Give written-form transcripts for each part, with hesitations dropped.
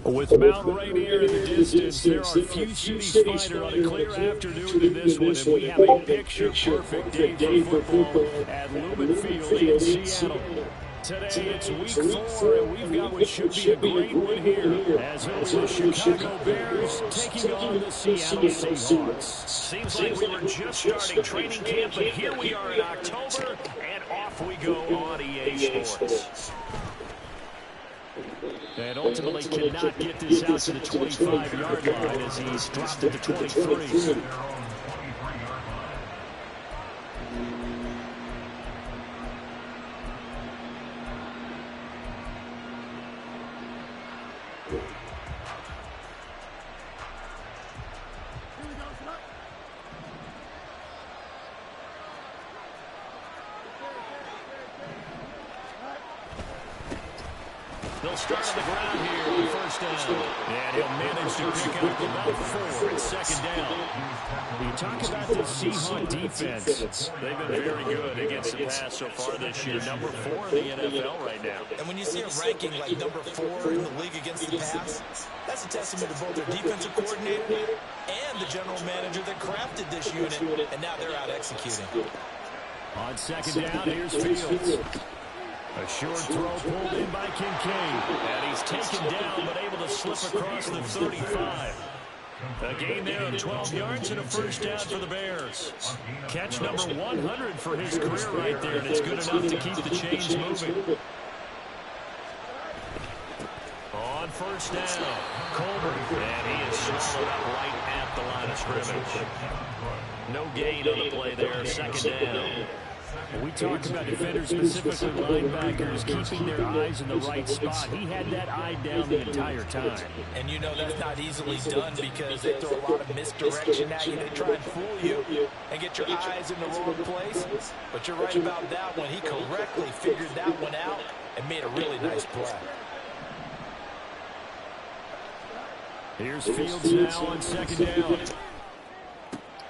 With Mount Rainier in the distance, there are few cities finer on a clear afternoon than this one, and we have a picture-perfect day for football at Lumen Field in Seattle. Today it's week 4, and we've got what should be a great one here as it'll be the Chicago Bears taking on the Seattle Seahawks. Seems like we were just starting training camp, but here we are in October, and off we go on EA Sports. And ultimately cannot get this out to the 25-yard line as he's dropped at the 23. They'll start on the ground here with first down. And he'll manage to pick up about 4 at second down. You talk about the Seahawks defense. They've been very good against the pass so far this year. Number 4 in the NFL right now. And when you see a ranking like number 4 in the league against the pass, that's a testament to both their defensive coordinator and the general manager that crafted this unit. And now they're out executing. On second down, here's Fields. A short throw pulled in by Kincaid. And he's taken down but able to slip across the 35. A gain there of 12 yards and a first down for the Bears. Catch number 100 for his career right there, and it's good enough to keep the chains moving. On first down, Colbert. And he is swallowed up right at the line of scrimmage. No gain on the play there, second down. We talked about defenders, specifically linebackers, keeping their eyes in the right spot. He had that eye down the entire time. And you know that's not easily done because they throw a lot of misdirection at you. They try and fool you and get your eyes in the wrong place. But you're right about that one. He correctly figured that one out and made a really nice play. Here's Fields now on second down.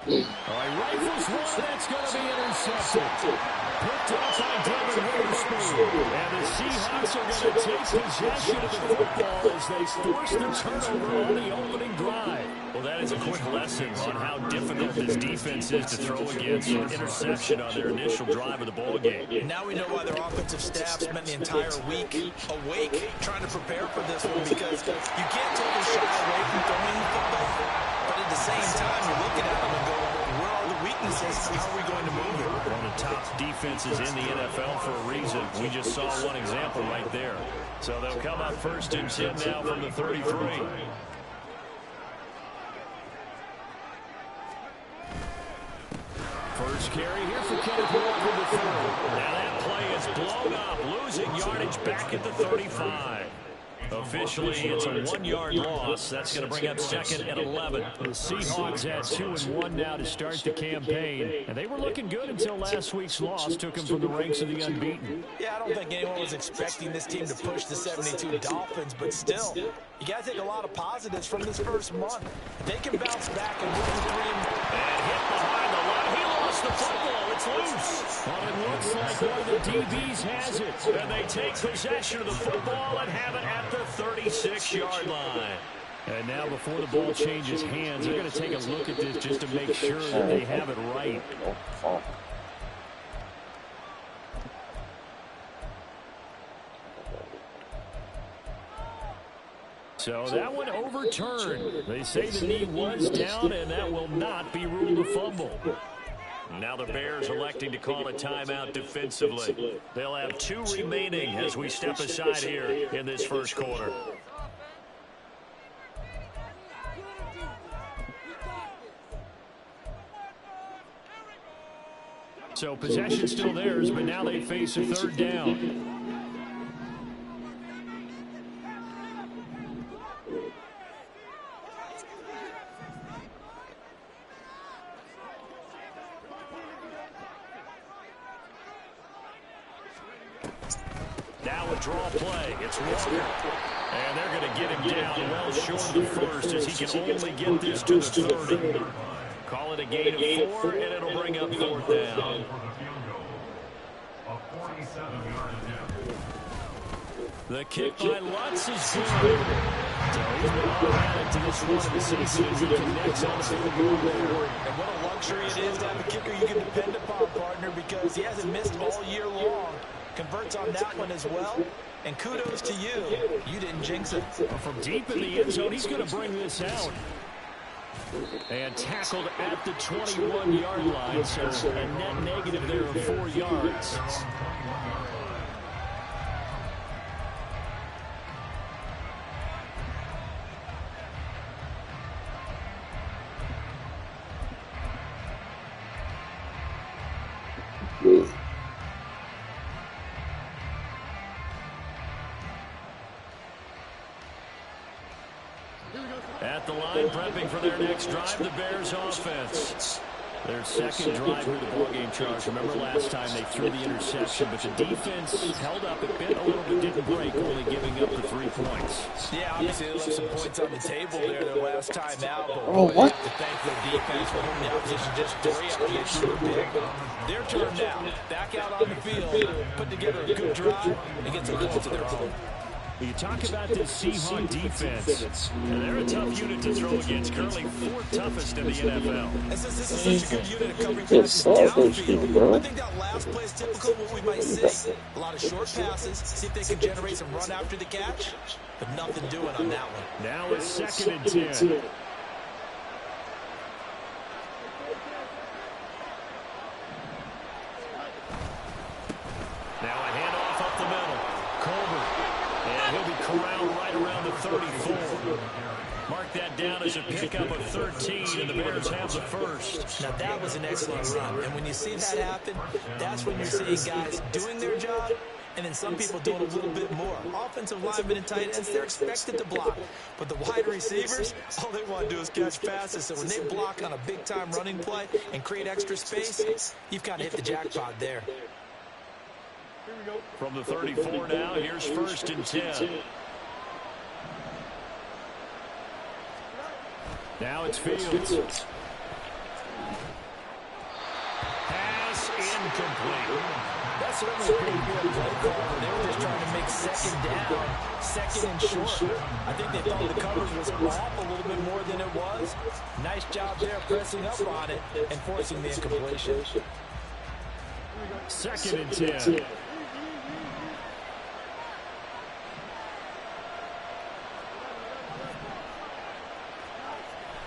All right, rifles one, that's going to be intercepted. Picked off by Devin Witherspoon. And the Seahawks are going to take possession of the football as they force the turnover on the opening drive. Well, that is a quick lesson on how difficult this defense is to throw against an interception on their initial drive of the ball game. Now we know why their offensive staff spent the entire week awake trying to prepare for this one, because you can't totally shy away from throwing the football. But at the same time, you're looking at them and go, where are the weaknesses? How are we going to move it? One of the top defenses in the NFL for a reason. We just saw one example right there. So they'll come up first and 10 now from the 33. First carry here for Kenneth Walker the third. Now that play is blown up, losing yardage back at the 35. Officially, it's a 1-yard loss. That's going to bring up second and 11. The Seahawks at 2-1 now to start the campaign. And they were looking good until last week's loss took them from the ranks of the unbeaten. Yeah, I don't think anyone was expecting this team to push the 72 Dolphins, but still, you got to take a lot of positives from this first month. They can bounce back and move to 3 and hit behind the line. He lost the football. It's loose. Well, it looks like one of the DBs has it. And they take possession of the football and have it at the 36-yard line. And now before the ball changes hands, they're going to take a look at this just to make sure that they have it right. So that one overturned. They say the knee was down, and that will not be ruled a fumble. Now the Bears electing to call a timeout defensively. They'll have 2 remaining as we step aside here in this first quarter. So possession still theirs, but now they face a third down. Now a draw play. It's Walker. And they're going to get him down well short of the first as he can only get this to the 30. Call it a gain of 4, and it'll bring up fourth down. The kick by Lutz is good. So get to this point of the season as he connects on the field goal there. And what a luxury it is to have a kicker you can depend upon, partner, because he hasn't missed all year long. Converts on that one as well. And kudos to you. You didn't jinx it. Well, from deep in the end zone, he's going to bring this out. And tackled at the 21-yard line, so a net negative there of 4 yards. At the line, prepping for their next drive, the Bears offense. Their second drive here, the ballgame, Charles. Remember last time they threw the interception, but the defense held up a bit, a little bit, didn't break, only giving up the 3 points. Yeah, obviously they left some points on the table there their last time out, but boy, they have to thank their defense for holding the opposition just 3 after they shoot a big. Their turn now, back out on the field, put together a good drive, and get some points of their own. You talk about this Seahawks defense, and they're a tough unit to throw against, currently 4th toughest in the NFL. And since this is such a good unit of covering passes downfield, I think that last play is typical of what we might see. A lot of short passes, see if they can generate some run after the catch, but nothing doing on that one. Now it's 2nd and 10. Now a handoff up the middle. Colbert. And he'll be corralled right around the 34. Mark that down as a pickup of 13, and the Bears have the first. Now that was an excellent run, and when you see that happen, that's when you're seeing guys doing their job, and then some people doing a little bit more. Offensive linemen and tight ends, they're expected to block. But the wide receivers, all they want to do is catch passes. So when they block on a big-time running play and create extra space, you've kind of hit the jackpot there. From the 34 now, here's 1st and 10. Now it's Fields. Pass incomplete. That's certainly a pretty good play call. They were just trying to make 2nd down, 2nd and short. I think they thought the coverage was off a little bit more than it was. Nice job there pressing up on it and forcing the incompletion. 2nd and 10.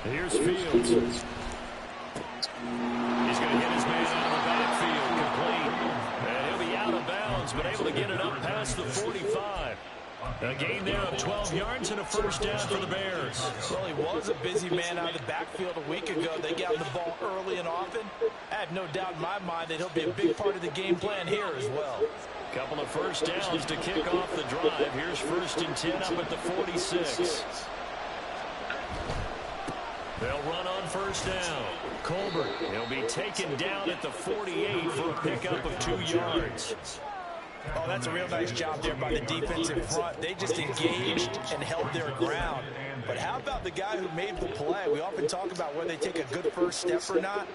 Here's Fields. He's going to hit his man out of the backfield, complete. And he'll be out of bounds, but able to get it up past the 45. A gain there of 12 yards and a 1st down for the Bears. Well, he was a busy man out of the backfield a week ago. They got the ball early and often. I have no doubt in my mind that he'll be a big part of the game plan here as well. Couple of 1st downs to kick off the drive. Here's 1st and 10 up at the 46. They'll run on 1st down. Colbert, he'll be taken down at the 48 for a pickup of 2 yards. Oh, that's a real nice job there by the defense in front. They just engaged and held their ground. But how about the guy who made the play? We often talk about whether they take a good first step or not.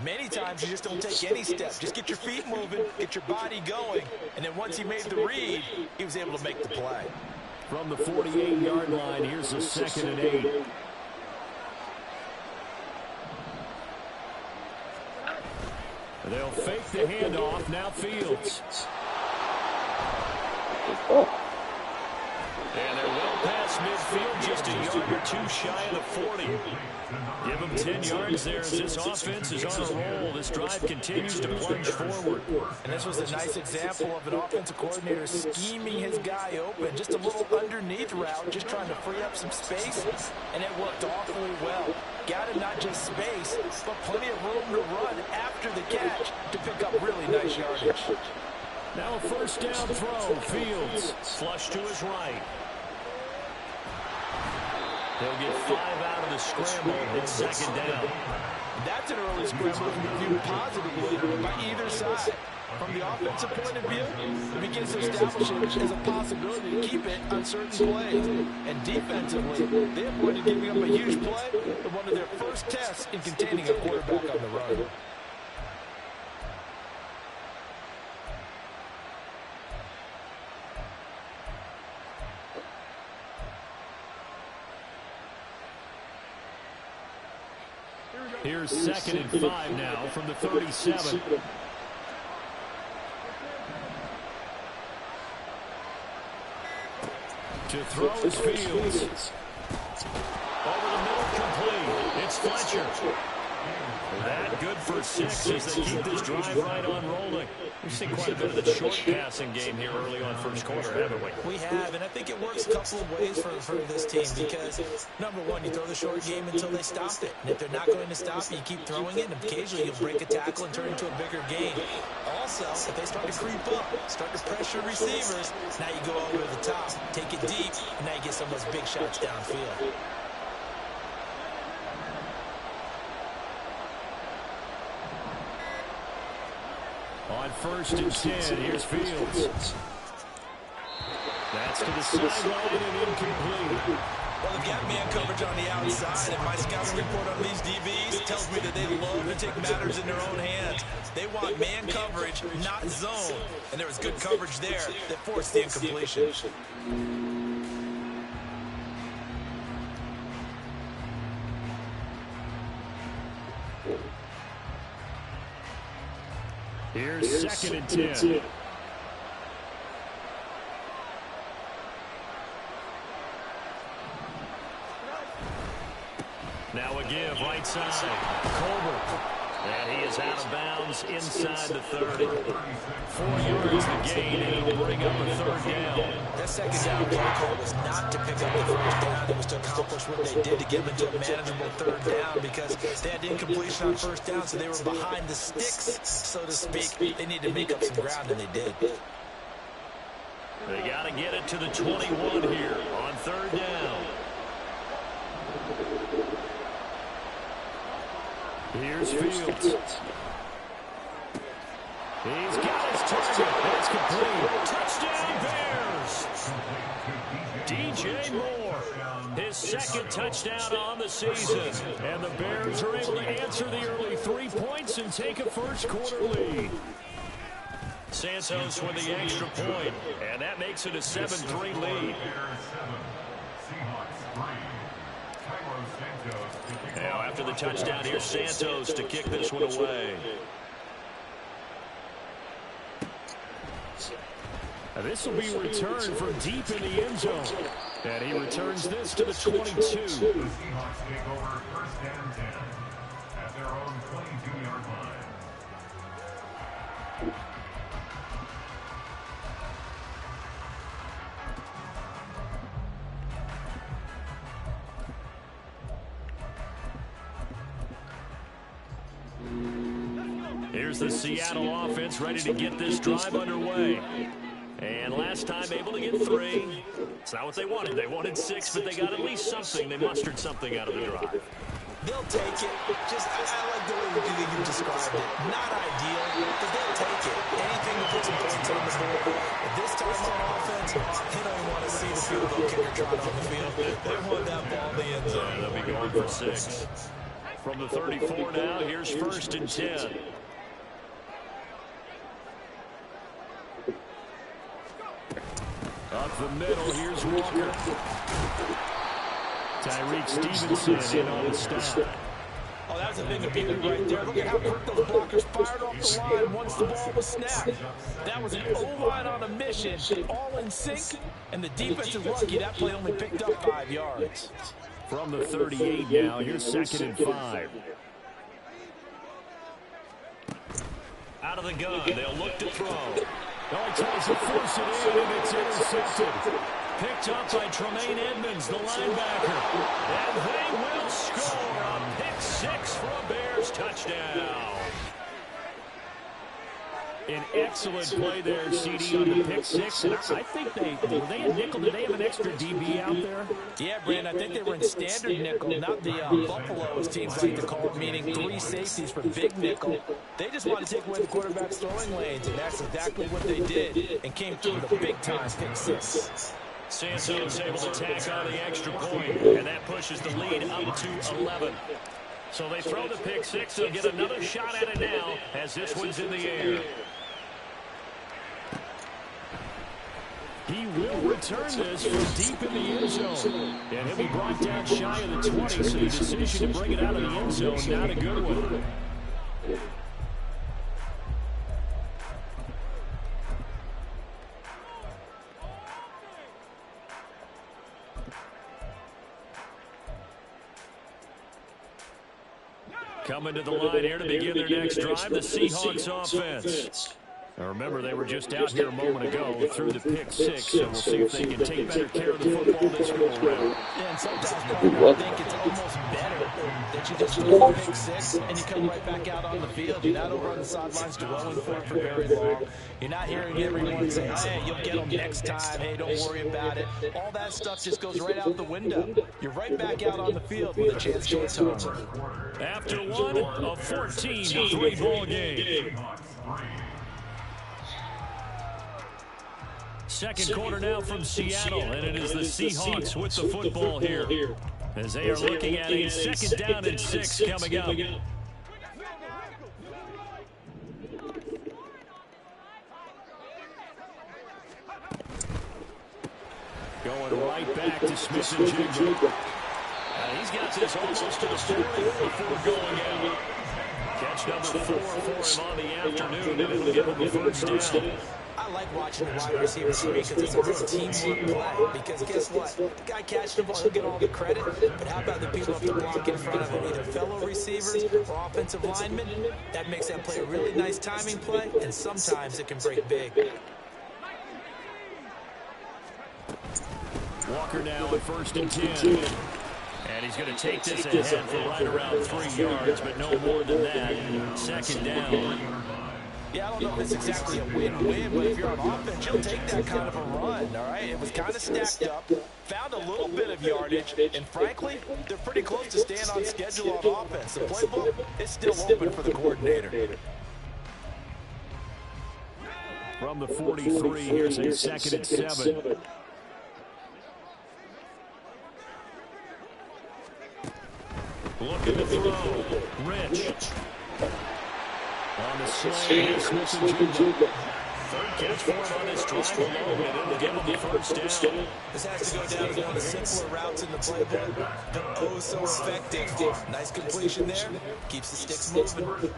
Many times you just don't take any step. Just get your feet moving, get your body going, and then once he made the read, he was able to make the play. From the 48-yard line, here's a 2nd and 8. They'll fake the handoff. Now Fields. And they're well past midfield, just a yard or 2 shy of the 40. Give them 10 yards there as this offense is on a roll. This drive continues to plunge forward. And this was a nice example of an offensive coordinator scheming his guy open. Just a little underneath route, just trying to free up some space, and it worked awfully well. Got him not just space, but plenty of room to run after the catch to pick up really nice yardage. Now a 1st down throw. Fields flush to his right. They'll get 5 out of the scramble. It's 2nd down. That's an early scramble to be viewed positively by either side. From the offensive point of view, it begins to establish it as a possibility to keep it on certain plays. And defensively, they avoided giving up a huge play in one of their first tests in containing a quarterback on the run. Here's 2nd and 5 now from the 37. To throw is Fields. Over the middle, complete. It's Fletcher. That good for 6 as they keep this drive right on rolling. We've seen quite a bit of the short passing game here early on first quarter, haven't we? We have, and I think it works a couple of ways for this team because, number one, you throw the short game until they stop it. And if they're not going to stop it, you keep throwing it, and occasionally you'll break a tackle and turn it into a bigger game. Also, if they start to creep up, start to pressure receivers, now you go over the top, take it deep, and now you get some of those big shots downfield. On 1st and 10, here's Fields. That's to the sideline and incomplete. Well, they've got man coverage on the outside, and my scouting report on these DBs tells me that they love to take matters in their own hands. They want man coverage, not zone. And there was good coverage there that forced the incompletion. Here's 2nd and 10. Now a give right side. Colbert. And he is out of bounds inside the 30. 4 yards the gain, and it'll bring up a 3rd down. That 2nd down play call was not to pick up the 1st down. It was to accomplish what they did to get them into a manageable 3rd down because they had incompletion on 1st down, so they were behind the sticks, so to speak. They needed to make up some ground, and they did. They got to get it to the 21 here on 3rd down. Here's Fields. He's got his target. It's complete. Touchdown, Bears. DJ Moore. His 2nd touchdown on the season. And the Bears are able to answer the early 3 points and take a first quarter lead. Santos with the extra point. And that makes it a 7-3 lead. Now after the touchdown, here's Santos to kick this one away. Now this will be returned from deep in the end zone. And he returns this to the 22. The Seahawks take over 1st and 10 at their own 22-yard line. Here's the Seattle offense ready to get this drive underway. And last time able to get 3. It's not what they wanted. They wanted 6, but they got at least something. They mustered something out of the drive. They'll take it. Just, I like the way you described it. Not ideal, but they'll take it. Anything to put some points on the board. But this time on offense, they don't want to see the field goal kicker trot on the field. They want that ball in the end zone. They'll be going for 6. From the 34 now, here's 1st and 10. Up the middle, here's Walker. Tyreek Stevenson in on the stop. Oh, that was a big appeal right there. Look at how quick those blockers fired off the line once the ball was snapped. That was an O-line on a mission, all in sync, and the defense is lucky that play only picked up 5 yards. From the 38 now, here's 2nd and 5. Out of the gun, they'll look to throw. Oh, he tries to force it in, and it's intercepted. Picked up by Tremaine Edmonds, the linebacker. And they will score a pick 6 for a Bears touchdown. An excellent play there, CD, on the pick 6. And I think were they in nickel? Did they have an extra DB out there? Yeah, Brandon, I think they were in standard nickel, not the Buffalo, as teams like to call it, meaning 3 safeties for big nickel. They just wanted to take away the quarterback's throwing lanes, and that's exactly what they did, and came through with a big-time pick 6. Santos able to tack on the extra point, and that pushes the lead up to 11. So they throw the pick 6. They'll get another shot at it now as this one's in the air. He will return this from deep in the end zone. And he'll be brought down shy of the 20, so the decision to bring it out of the end zone, not a good one. Coming to the line here to begin their next drive, the Seahawks offense. Now remember, they were just out here a moment ago through the pick six, so we'll see if they can take better care of the football this go around. Yeah, and sometimes I think it's almost better that you just throw a pick six and you come right back out on the field. You're not over on the sidelines dwelling for it for very long. You're not hearing everyone say, hey, you'll get them next time. Hey, don't worry about it. All that stuff just goes right out the window. You're right back out on the field with a chance to atone. After one, a 14-3 ball game. Second quarter now from Seattle, and it is the Seahawks with the football here as they are looking at a second down and 6 coming up. Going right back to Smith and Jigba. He's got this almost to the 40 before going out. Catch number 4 for him on the afternoon, and it'll give him a first down. I like watching the wide receivers because it's a good teamwork play. Because guess what? The guy catching the ball, he'll get all the credit. But how about the people up the block in front of him, either fellow receivers or offensive linemen? That makes that play a really nice timing play, and sometimes it can break big. Walker now at 1st and 10. And he's going to take this ahead for right around 3 yards, but no more than that. Second down. Yeah, I don't know if it's exactly a win-win, but if you're on offense, you'll take that kind of a run, all right? It was kind of stacked up, found a little bit of yardage, and frankly, they're pretty close to staying on schedule on offense. The playbook is still open for the coordinator. From the 43, here's a 2nd and 7. Looking to throw. Rich. On the sling, Smith and Jigba. Third catch for him on this drive alone, and it'll give him the first down. This has to go down as one of the simpler routes in the playbook, but oh so effective. Nice completion there. Keeps the sticks moving.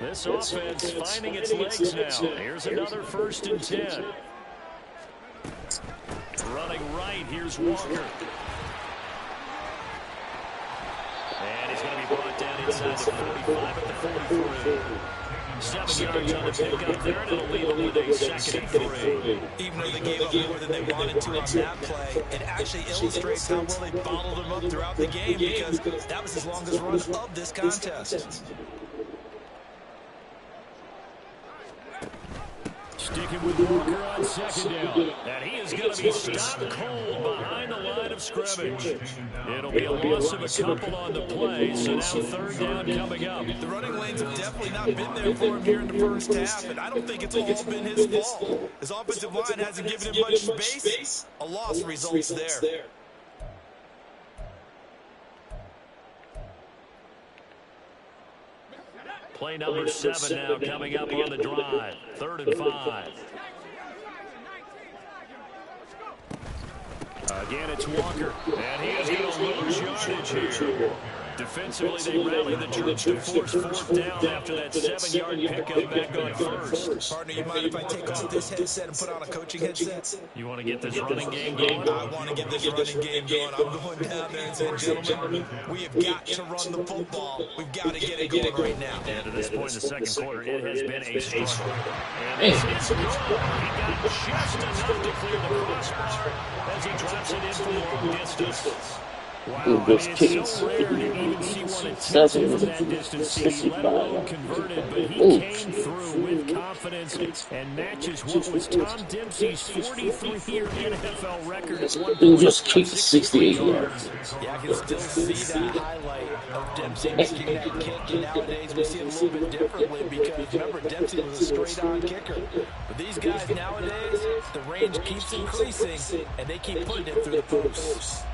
This offense finding its legs now. Here's another 1st and 10. Running right, here's Walker. And he's going to be brought down inside the 45 at the 43. 7 yards on the pickup there, and it'll leave him with a 2nd and 3. Even though they gave up more than they wanted to on that play, it actually illustrates how well they bottled them up throughout the game, because that was his longest run of this contest. Sticking with Walker on 2nd down. And he is going to be stopped cold behind the line of scrimmage. It'll be a loss of a couple on the play, so now 3rd down coming up. The running lanes have definitely not been there for him here in the first half, and I don't think it's all been his fault. His offensive line hasn't given him much space. A loss results there. Play number 7 now coming up on the drive. 3rd and 5. Again, it's Walker. And he is going to lose yardage here. Defensively, they rallied the troops to force 4th down after that 7-yard pickup back on 1st. Partner, you mind if I take off this headset and put on a coaching headset? You want to get this running game going? I want to get this running game going. I'm going down there and saying, gentlemen, we have got to run the football. We've got to get it going right now. And to this point in the second quarter, it has been a struggle. And it's good. He got just enough to clear the crossbar as he drops it in from long distance. Wow, Those it's kicks, so rare to even see one attempted from that distance, let alone converted, but he came through with confidence and matches what was Tom Dempsey's 43-year NFL record at one He point. just kicked 68 yards. Yeah, I can still see that highlight of Dempsey making that kick, and nowadays we see it a little bit differently because, remember, Dempsey was a straight-on kicker. But these guys nowadays, the range keeps increasing, and they keep putting it through the posts.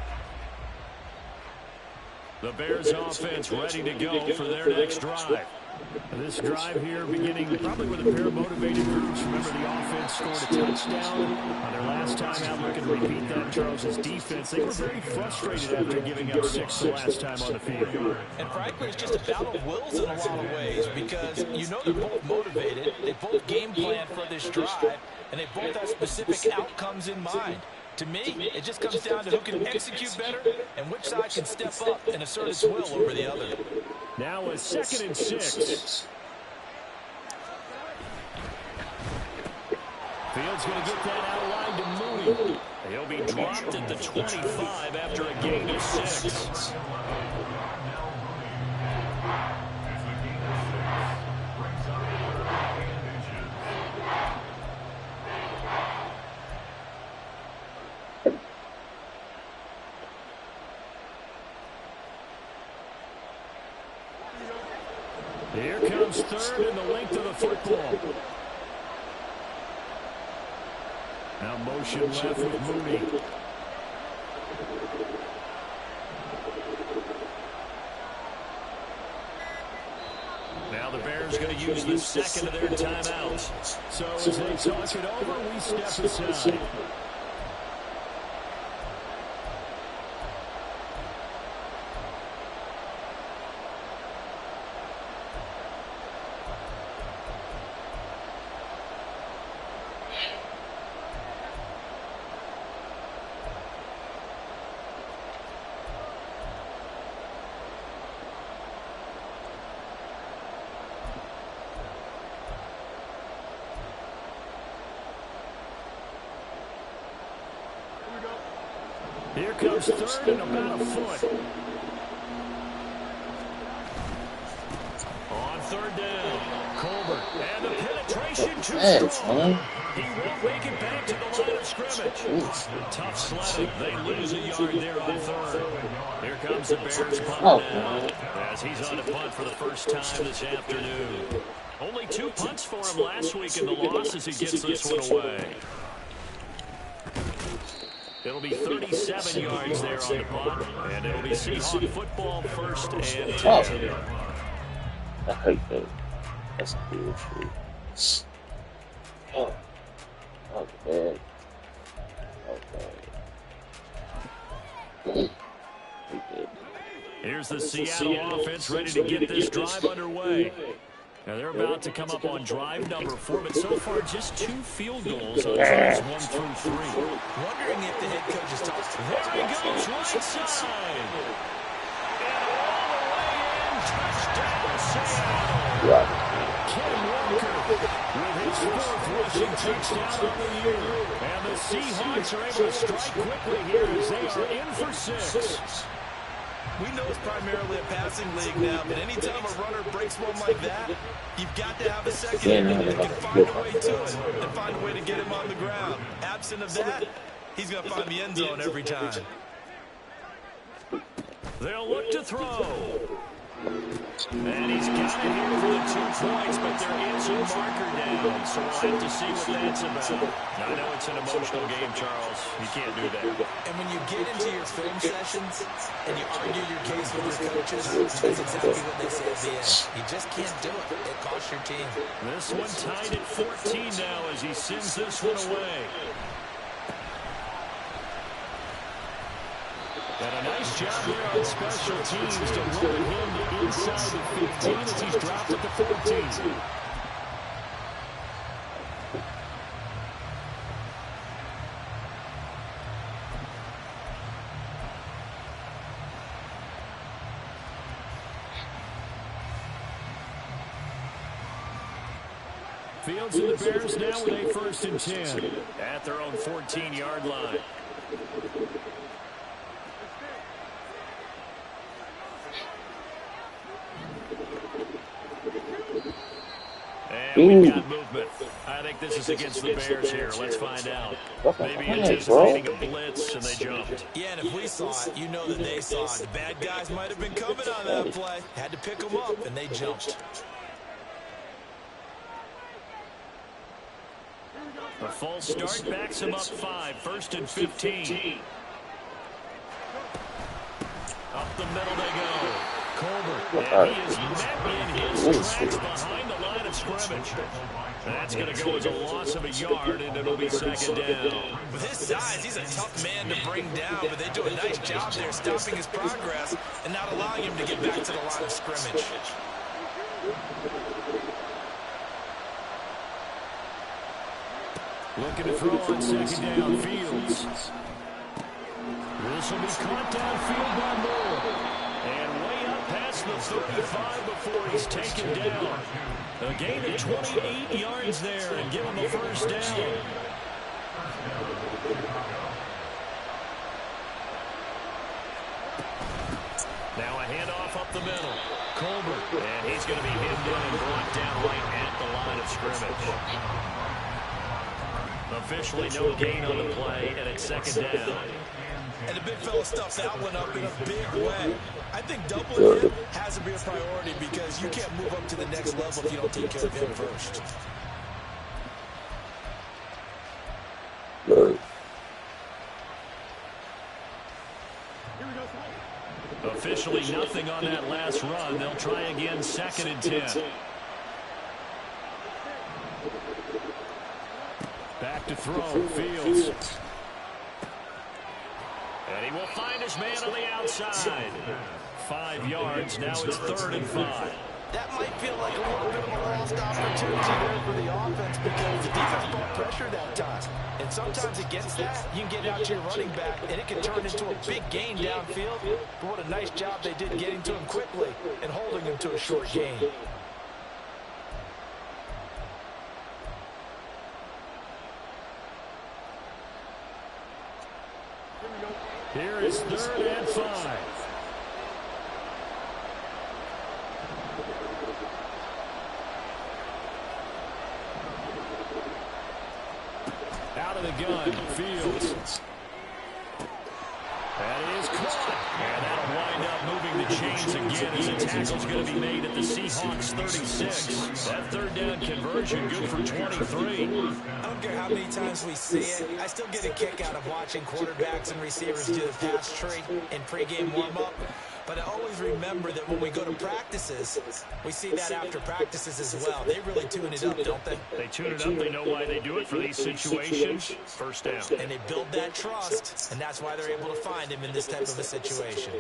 The Bears offense ready to go for their next drive. This drive here beginning probably with a pair of motivated groups. Remember, the offense scored a touchdown on their last time out. Looking to repeat that. Charles's defense, they were very frustrated after giving up 6 the last time on the field. And frankly, it's just a battle of wills in a lot of ways because you know they're both motivated. They both game plan for this drive, and they both have specific outcomes in mind. To me, it just comes down to who can execute better and which side can step up and assert its will over the other. Now a 2nd and 6. Fields going to get that out of line to Mooney. He'll be dropped at the 25 after a gain of 6. Here comes 3rd and the length of the football. Now motion left with Mooney. Now the Bears going to use the 2nd of their timeouts. So as they talk it over, we step aside. Here comes 3rd and about a foot. On 3rd down, Colbert. And the penetration too strong. He won't make it back to the line of scrimmage. Tough sledding. They lose a yard there on 3rd. Here comes the Bears punt now. As he's on to punt for the first time this afternoon. Only 2 punts for him last week in the loss as he gets this one away. It'll be 37 yards there on the punt, and it'll be Seahawk football 1st and 10. I hate that. That's bullshit. Oh, man. Okay. Here's the Seattle offense ready to get this drive underway. Now they're about to come up on drive number 4, but so far just 2 field goals on drives 1 through 3. Wondering if the head coach is talking. There he goes, right side. And all the way in, touchdown Seattle. Ken Walker with his 4th rushing touchdown of the year. And the Seahawks are able to strike quickly here as they are in for 6. We know it's primarily a passing league now, but anytime a runner breaks one like that, you've got to have a second that can find a way to it and find a way to get him on the ground. Absent of that, he's going to find the end zone every time. They'll look to throw. And he's got it here for the 2 points, but there is a marker down, so we'll have to see what that's about. Now, I know it's an emotional game, Charles. You can't do that. And when you get into your film sessions and you argue your case with your coaches, that's exactly what they say at the end. You just can't do it. It costs your team. This one tied at 14 now as he sends this one away. And a nice job there on special teams to run him inside the 15 as he's dropped at the 14. Fields and the Bears now with a 1st and 10 at their own 14-yard line. And we've got movement. I think this is against the Bears here. Let's find out. Maybe anticipating a blitz, and they jumped. Yeah, and if we saw it, you know that they saw it. The bad guys might have been coming on that play. Had to pick them up, and they jumped. A false start backs him up 5. 1st and 15. Up the middle they go. Colbert, and he is met in his tracks behind the line of scrimmage. That's going to go as a loss of a yard, and it'll be second down. With his size, he's a tough man to bring down, but they do a nice job there stopping his progress and not allowing him to get back to the line of scrimmage. Looking to throw on second down. Fields. This will be caught downfield by Moore. And way up past the 35 before he's taken down. A gain of 28 yards there and give him the first down. Now a handoff up the middle. Colbert. And he's going to be hemmed in and brought down right at the line of scrimmage. Officially no gain on the play, and it's second down. And the big fella stuffed that one up in a big way. I think doubling him has to be a priority because you can't move up to the next level if you don't take care of him first. Officially nothing on that last run. They'll try again, second and 10. Back to throw, Fields. And he will find his man on the outside. 5 yards, now it's 3rd and 5. That might feel like a little bit of a lost opportunity there for the offense because the defense brought pressure that time. And sometimes against that, you can get out to your running back, and it can turn into a big gain downfield. But what a nice job they did getting to him quickly and holding him to a short gain. Here is 3rd and 5. Out of the gun, Fields. That is caught. And that'll wind up moving the chains again as the tackle's going to be made at the Seahawks 36. That 3rd down conversion good for 23. I don't care how many times we see it. I still get a kick out of watching quarterbacks and receivers do the pass tree in pregame warm-up. But I always remember that when we go to practices, we see that after practices as well. They really tune it up, don't they? They tune it up. They know why they do it for these situations. First down. And they build that trust, and that's why they're able to find him in this type of a situation.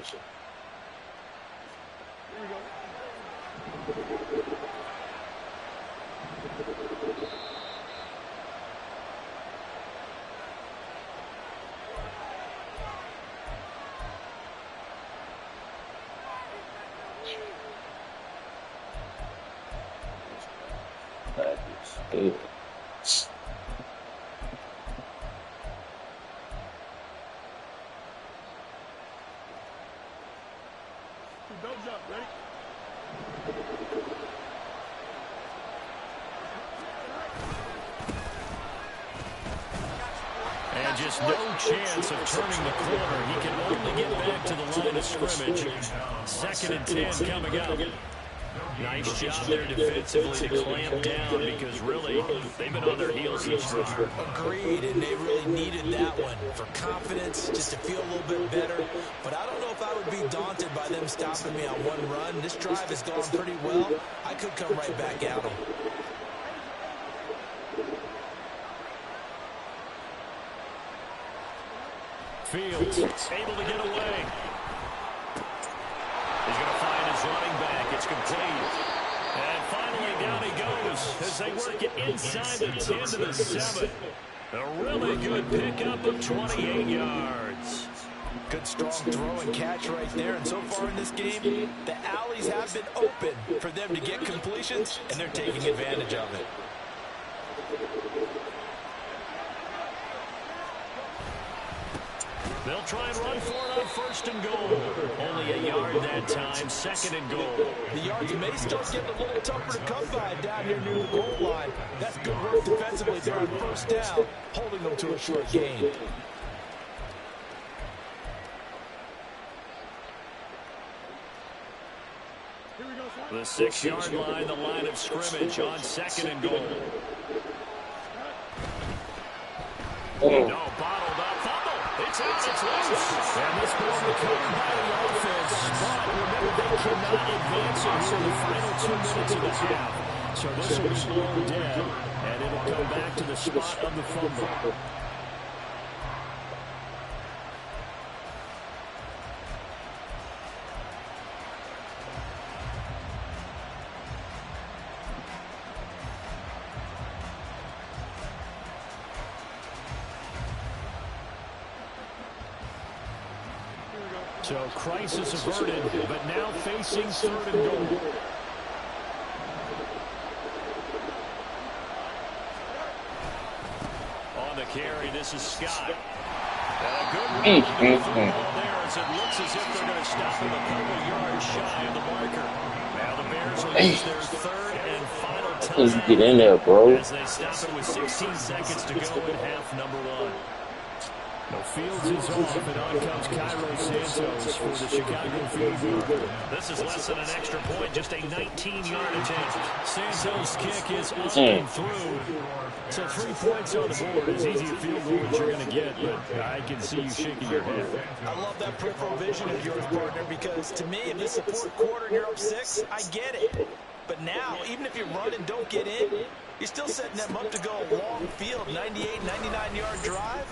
And just no chance of turning the corner. He can only get back to the line of scrimmage. 2nd and 10 coming up. Nice job there defensively to clamp down because really they've been on their heels each drive. Agreed, and they really needed that one for confidence, just to feel a little bit better. But I don't know if I would be daunted by them stopping me on one run. This drive has gone pretty well. I could come right back at them. Fields able to get away. He's going to find his running back. It's complete. And finally down he goes as they work it inside the 10 to the 7. A really good pickup of 28 yards. Good strong throw and catch right there. And so far in this game, the alleys have been open for them to get completions, and they're taking advantage of it. They'll try and run for it on 1st and goal. Only a yard that time, 2nd and goal. The yards may start getting a little tougher to come by down here near the goal line. That's good work defensively there on 1st down, holding them to a short gain. The 6-yard line, the line of scrimmage on 2nd and goal. No, bottled up. Fumble. It's out. It's loose. And this ball recovered by the offense. But remember, they cannot advance it here in the final 2 minutes of the half. So this will be blown dead, and it'll come back to the spot of the fumble. So crisis averted, but now facing 3rd and goal. On the carry, this is Scott. And a good run to the football there as it looks as if they're going to stop him a couple yards shy of the marker. Now the Bears will use their 3rd and final time. Get in there, bro. As they stop it with 16 seconds to go in half number 1. No, Fields is off, and on comes Cairo Santos for the Chicago Fever. This is less than an extra point, just a 19-yard attempt. Santos' kick is up and through. So 3 points on the board. As easy a field goal as you're going to get, but I can see you shaking your head. I love that peripheral vision of yours, partner, because to me, if it's the 4th quarter and you're up 6, I get it. But now, even if you run and don't get in, you're still setting them up to go a long field, 98, 99-yard drive.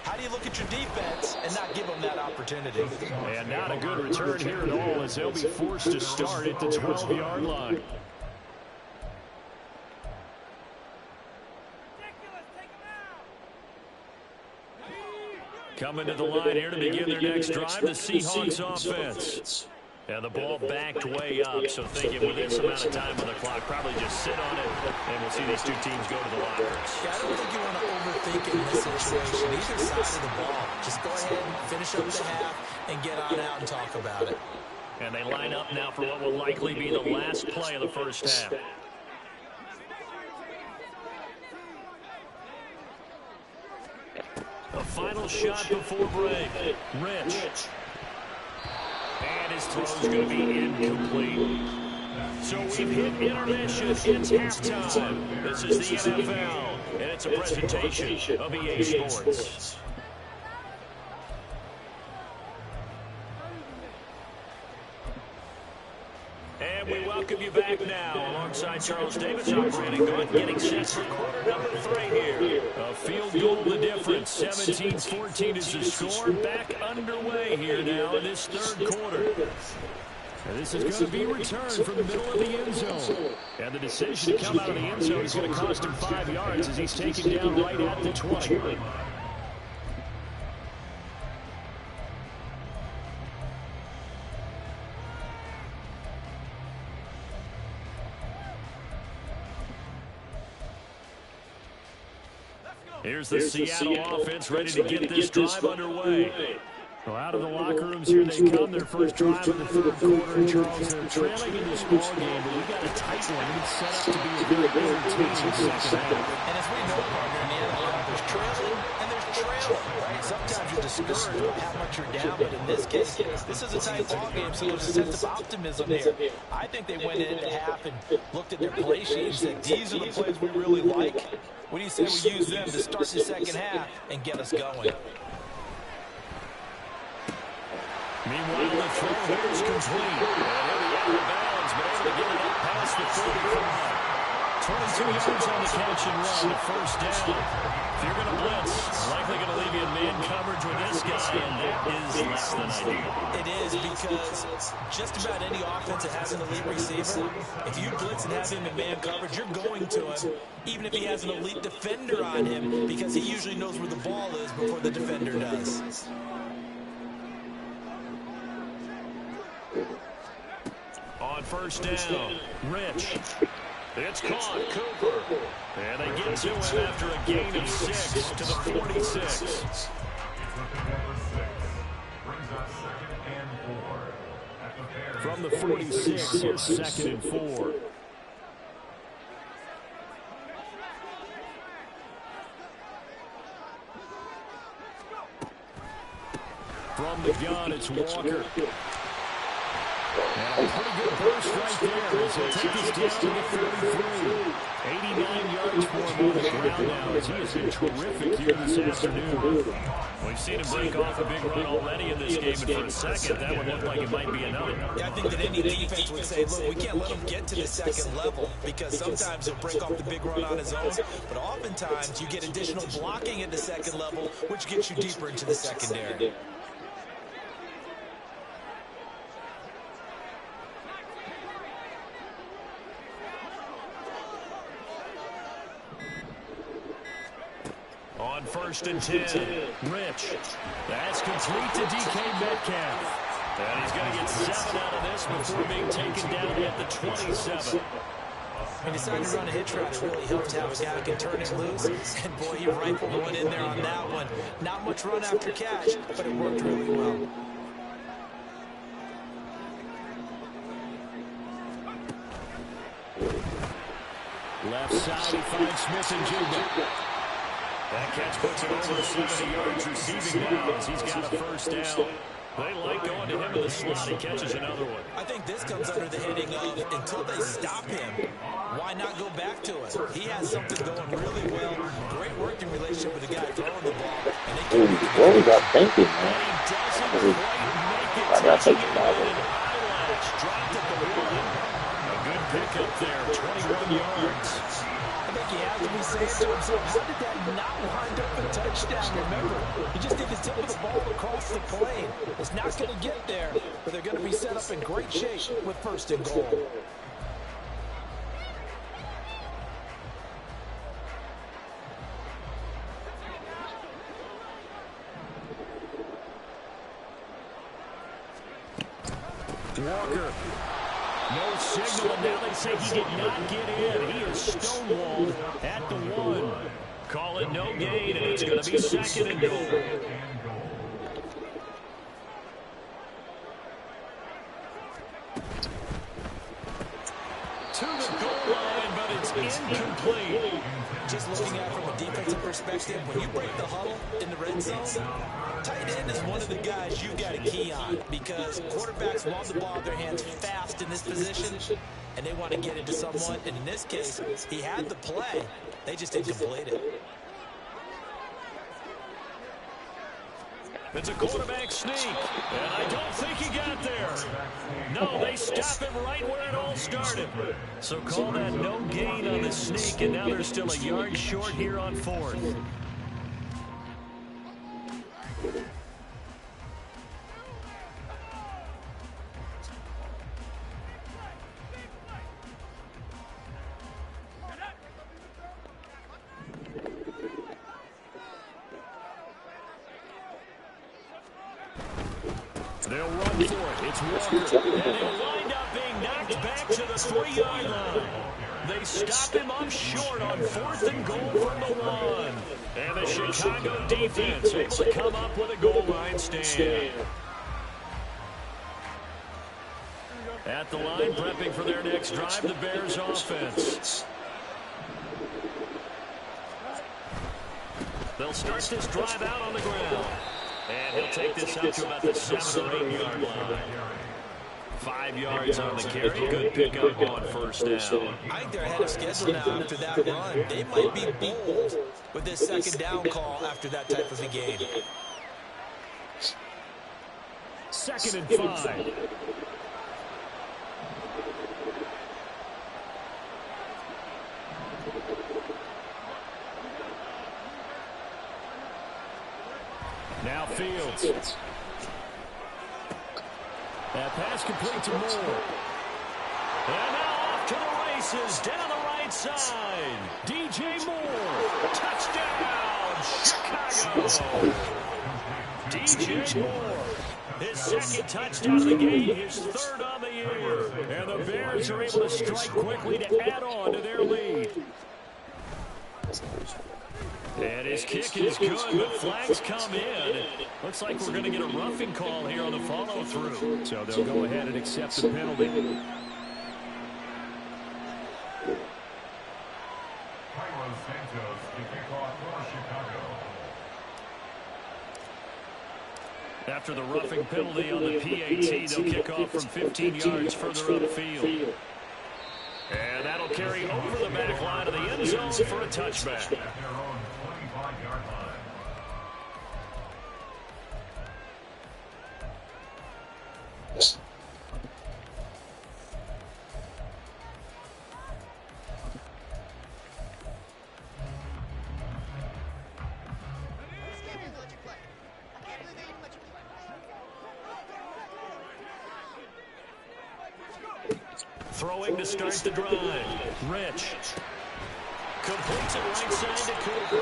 How do you look at your defense and not give them that opportunity? And not a good return here at all, as they'll be forced to start at the 12-yard line. Coming to the line here to begin their next drive, the Seahawks offense. And the ball backed way up, so thinking with this amount of time on the clock, probably just sit on it, and we'll see these two teams go to the lockers. Yeah, I don't think you want to overthink it in this situation. Either side of the ball. Just go ahead and finish up the half and get on out and talk about it. And they line up now for what will likely be the last play of the first half. A final shot before break. Rich. And his throw's going to be incomplete. So we've hit intermission. It's halftime. This is the NFL, and it's a presentation of EA Sports. And we welcome you back now alongside Charles Davis, operating good, getting set for quarter number 3 here. A field goal the difference. 17-14 is the score. Back underway here now in this 3rd quarter. And this is going to be returned from the middle of the end zone. And the decision to come out of the end zone is going to cost him 5 yards as he's taken down right at the 20. Here's the Seattle offense ready to get this drive underway. Well, out of the locker rooms here they come. Their first drive of the 3rd quarter. Charles, they're trailing in this ball game, but we got a tight one. It's set up to be a very entertaining second half. And as we know, partner, in the NFL, there's trailing and there's trailing, right? Sometimes you're discouraged by how much you're down, but in this case, this is a tight ball game, so there's a sense of optimism here. I think they went into half and looked at their play sheet and said, these are the plays we really like. What do you say we use them to start the second half and get us going? Meanwhile, the throw here is complete. And he'll be out of bounds, but able to get it up past the 45. 22 yards on the catch and run, the first down. If you're going to blitz, likely going to leave you in man coverage with this guy, and that is less than ideal. It is, because just about any offense that has an elite receiver, if you blitz and have him in man coverage, you're going to him, even if he has an elite defender on him, because he usually knows where the ball is before the defender does. On first down, Rich. It's caught, Cooper. And they get to him after a gain of 6 to the 46. From the 46, it's 2nd and 4. From the gun, it's Walker. And a pretty good burst right there as he'll take this down to the 33. 89 yards for him on the ground now as he has been terrific here this afternoon. We've seen him break off a big run already in this game, and for a second, that would look like it might be another. Yeah, I think that any defense would say, look, we can't let him get to the second level because sometimes he'll break off the big run on his own, but oftentimes you get additional blocking at the second level, which gets you deeper into the secondary. On 1st and 10, Rich. That's complete to DK Metcalf. And he's going to get 7 out of this before being taken down at the 27. He decided to run a hitch route. It really helped have a guy who can turn it loose. And boy, he rifled one in there on that one. Not much run after catch, but it worked really well. Left side, he finds Smith and Jigba. That catch puts him over 70 yards receiving now as he's got a first down. They like going to him in the slot. He catches another one. I think this comes under the heading of until they stop him, why not go back to it? He has something going really well. Great working relationship with the guy throwing the ball. And they can What was I thinking, man? And he doesn't quite make it. I got Taking taken it by out it. in eyelash. Dropped at the 1. A good pickup there, 21 yards. I think he has to be saying to himself, how did that not wind up a touchdown? Remember, he just did the tip of the ball across the plane. It's not going to get there, but they're going to be set up in great shape with 1st and goal. Walker. No signal, and now they say he did not get in. He is stonewalled at the 1. Call it no gain, and it's going to be 2nd and goal. To the goal line, but it's incomplete. Just looking at it from a defensive perspective, when you break the huddle in the red zone, tight end is one of the guys you've got to key on because quarterbacks want the ball in their hands fast in this position, and they want to get into someone. And in this case, he had the play. They just didn't complete it. It's a quarterback sneak, and I don't think he got there. No, they stop him right where it all started. So call that no gain on the sneak, and now they're still a yard short here on 4th. They'll run for it. It's Walker. And he'll wind up being knocked back to the 3-yard line. They stop him up short on 4th and goal from the 1. And the Chicago defense able to come up with a goal line stand. At the line, prepping for their next drive, the Bears offense. They'll start this drive out on the ground. And he'll take this out to about the 7 or 8 yard line. 5 yards on the carry. Good pickup on 1st down. I think they're ahead of schedule now after that run. They might be bold with this 2nd down call after that type of a game. 2nd and 5. Now Fields. That pass complete to Moore. And now off to the races down the right side. DJ Moore. Touchdown, Chicago. DJ Moore. His 2nd touchdown of the game, his 3rd on the year. And the Bears are able to strike quickly to add on to their lead. And his kick is good, but flags come in. Looks like we're going to get a roughing call here on the follow-through. So they'll go ahead and accept the penalty. Carlos Santos, the kickoff for Chicago. After the roughing penalty on the PAT, they'll kick off from 15 yards further upfield. And that'll carry over the back line of the end zone for a touchback. Throwing to start the drive. Rich. Completes it right side to Cooper.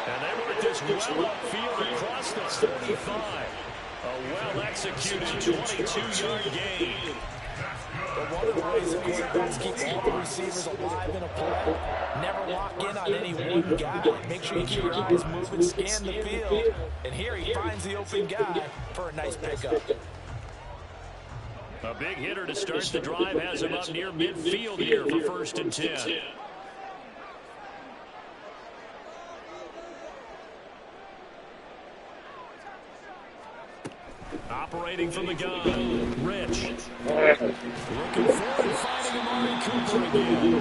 And they work this well upfield across the 35. A well-executed 22-yard gain. But one of the ways the quarterbacks keep all the receivers alive in a play, never lock in on any one guy. Make sure you keep your eyes moving, scan the field. And here he finds the open guy for a nice pickup. A big hitter to start the drive has him up near midfield here for 1st and 10. Operating from the gun, Rich. Looking forward and finding Amari Cooper again.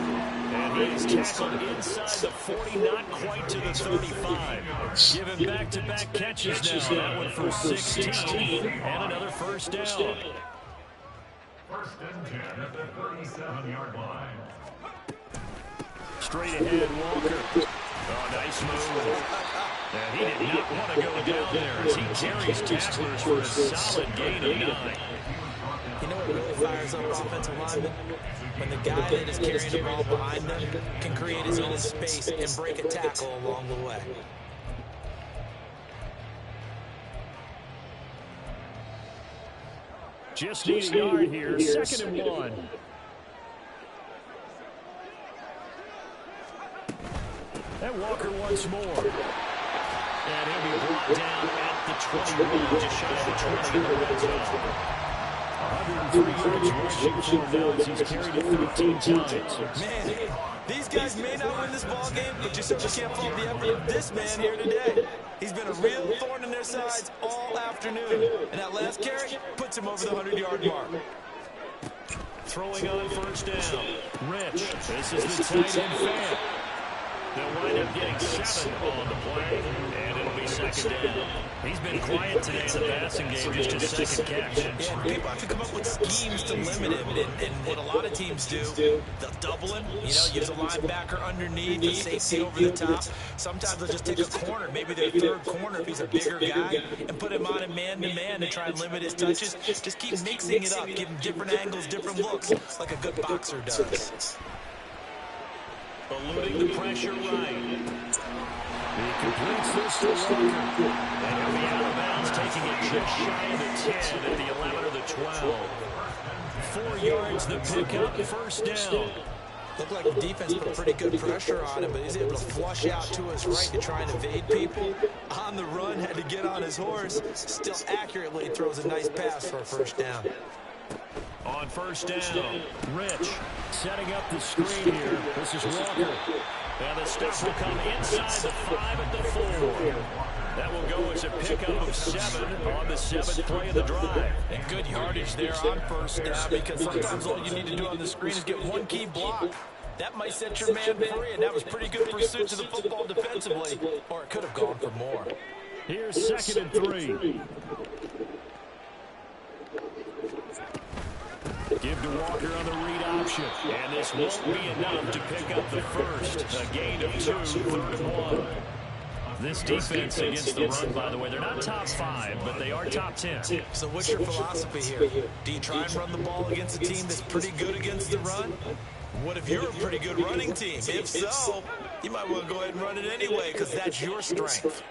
And he is tackled inside the 40, not quite to the 35. Given back-to-back catches now. That one for 16 and another first down. 1st and 10 at the 37-yard line. Straight ahead, Walker. Oh, nice move. And he did not want to go down there as he carries tacklers for a solid gain of 9. You know what really fires up offensive linemen? When the guy that is carrying the ball behind them can create his own space and break a tackle along the way. Just need a yard here, 2nd and 1. And Walker once more. And he'll be brought down at the 21, just shy of the 20 in the red zone. 103 yards rushing for now as he's carried it 13 times. Man, these guys may not win this ball game, but you certainly can't fault the effort of this man here today. He's been a real thorn in their sides all afternoon. And that last carry puts him over the 100-yard mark. Throwing on 1st down. Rich. This is the tight end fan. They'll wind up getting 7 on the play, and it'll be 2nd down. He's been quiet today in the passing game, just his 2nd catch. Yeah, people have to come up with schemes to limit him, and what a lot of teams do, they'll double him, use a linebacker underneath, a safety over the top. Sometimes they'll just take a corner, maybe their 3rd corner if he's a bigger guy, and put him on a man-to-man to try and limit his touches. Just keep mixing it up, give him different angles, different looks, like a good boxer does. Eluding the pressure right. He completes this to Walker. And he'll be out of bounds, taking it just shy of the 10 at the 11 or the 12. 4 yards the pickup, 1st down. Looked like the defense put pretty good pressure on him, but he's able to flush out to his right to try and evade people. On the run, had to get on his horse. Still accurately throws a nice pass for a 1st down. On 1st down, Rich setting up the screen here. This is Walker. And the stop will come inside the 5 at the 4. That will go as a pickup of 7 on the 7th play of the drive. And good yardage there on 1st down, because sometimes all you need to do on the screen is get one key block. That might set your man free, and that was pretty good pursuit to the football defensively, or it could have gone for more. Here's 2nd and 3. Give to Walker on the read option. And this won't be enough to pick up the 1st. A gain of 2, 3rd and 1. This defense against the run, by the way, they're not top 5, but they are top 10. So what's your philosophy here? Do you try and run the ball against a team that's pretty good against the run? What if you're a pretty good running team? If so, you might want to go ahead and run it anyway, because that's your strength.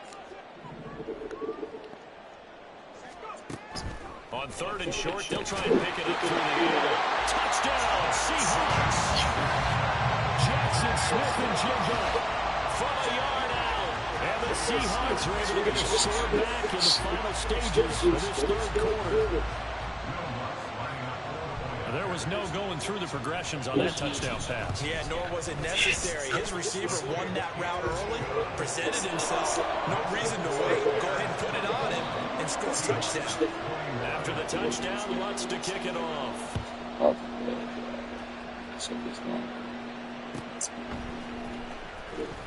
On 3rd and short, they'll try and pick it up through the air. Touchdown, Seahawks! Jackson Smith-Njigba from a yard out. And the Seahawks are able to get a score back in the final stages of this 3rd quarter. There was no going through the progressions on that touchdown pass. Yeah, nor was it necessary. His receiver won that route early, presented himself. No reason to wait. Go ahead and put it on him and score a touchdown. After the touchdown, Lutz to kick it off.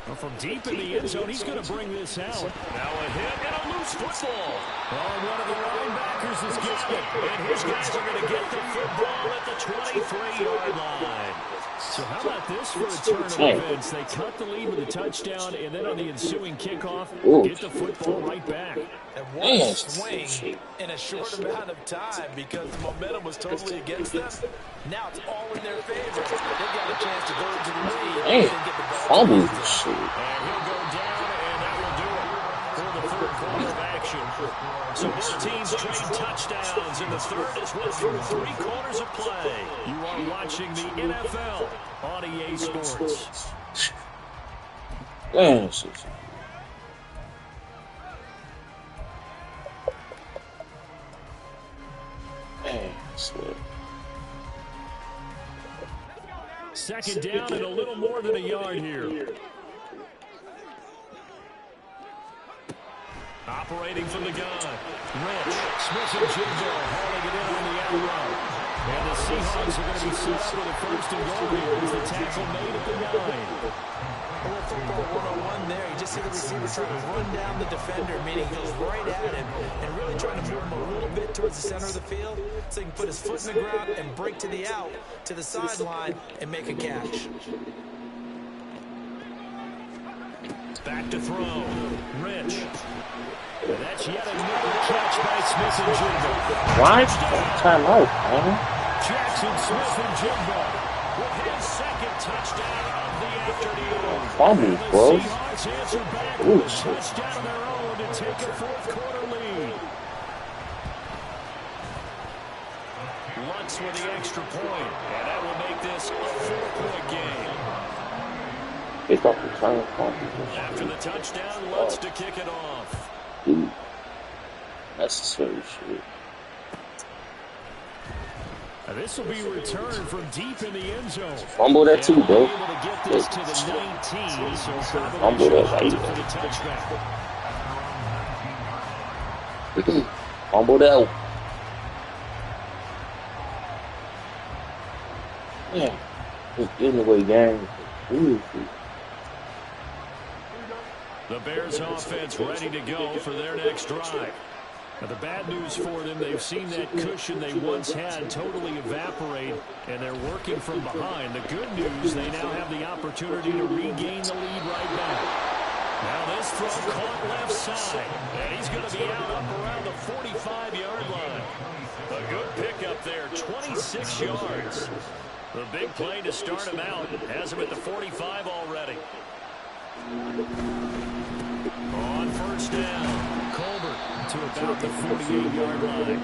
Well, from deep in the end zone, he's going to bring this out. Now a hit and a loose football. Oh, one of the linebackers has got it. And his guys are going to get the football at the 23-yard line. So how about this for a turn of events? They cut the lead with a touchdown, and then on the ensuing kickoff, get the football right back. And one swing in a short amount of time because the momentum was totally against them. Now it's all in their favor. They've got a chance to go into the lead and get the ball. And he'll go down, and that will do it for the third quarter of action. So both teams trade touchdowns in the third as well through 3 quarters of play. You are watching the NFL on EA Sports. Second down and a little more than a yard here. Operating from the gun. Rich, Smith-Njigba hauling it in on the out route. And the Seahawks are going to be set up with a first and goal here as the tackle made at the 9. A little football 101 there. You just see the receiver trying to run down the defender, meaning he goes right at him and really trying to move him a little bit towards the center of the field so he can put his foot in the ground and break to the out, to the sideline, and make a catch. Back to throw. Rich. And that's yet another catch by Smith-Njigba. What? Time out, man. Jackson Smith-Njigba with his second touchdown of the afternoon. Fumble, bro. The Seahawks answer back with a touchdown of their own to take a fourth quarter lead. Lutz with the extra point, and that will make this a 4-point game. After the touchdown, Lutz to kick it off. Dude, necessary shit. This will be returned from deep in the end zone. Fumble that too, bro. Able to get this to the 19, so fumble that right. for the touchback. Fumble that. Yeah, just getting away, gang. The Bears offense ready to go for their next drive. Now the bad news for them, they've seen that cushion they once had totally evaporate, and they're working from behind. The good news, they now have the opportunity to regain the lead right back. Now this throw caught left side, and he's going to be out up around the 45-yard line. A good pickup there, 26 yards. The big play to start him out has him at the 45 already. On first down, Colbert to about the 48-yard line.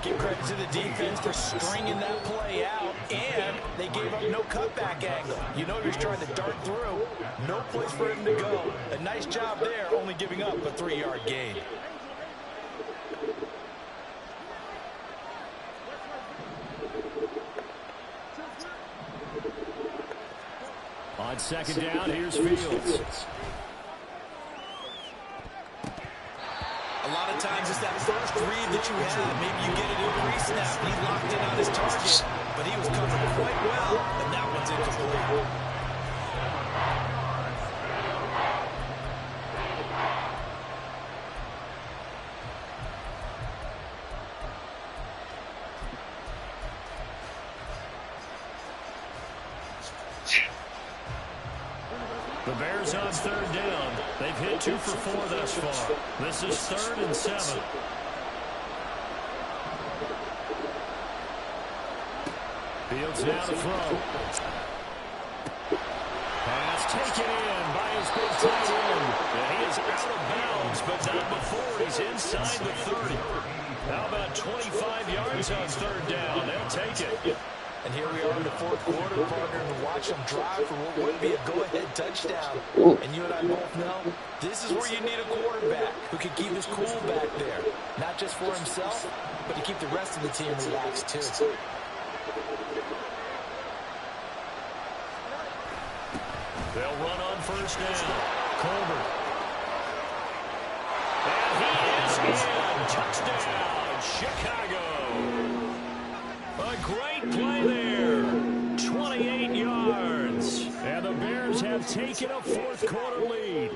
Give credit to the defense for stringing that play out, and they gave up no cutback angle. You know he's trying to dart through. No place for him to go. A nice job there, only giving up a 3-yard gain. On second down, here's Fields. A lot of times it's that first read that you have. Maybe you get it in pre-snap. He's locked in on his target, but he was covered quite well, and that one's incomplete. The Bears on third down. They've hit 2 for 4 thus far. This is 3rd and 7. Fields now to throw. Pass taken in by his big tight end. And he is out of bounds, but not before he's inside the 30. How about 25 yards on third down? They'll take it. And here we are in the fourth quarter, partner, to watch them drive for what would be a go-ahead touchdown. And you and I both know this is where you need a quarterback who can keep his cool back there. Not just for himself, but to keep the rest of the team relaxed, too. They'll run on first down. Colbert. And he is in. Touchdown, Chicago. A great play there. 28 yards. And the Bears have taken a fourth-quarter lead.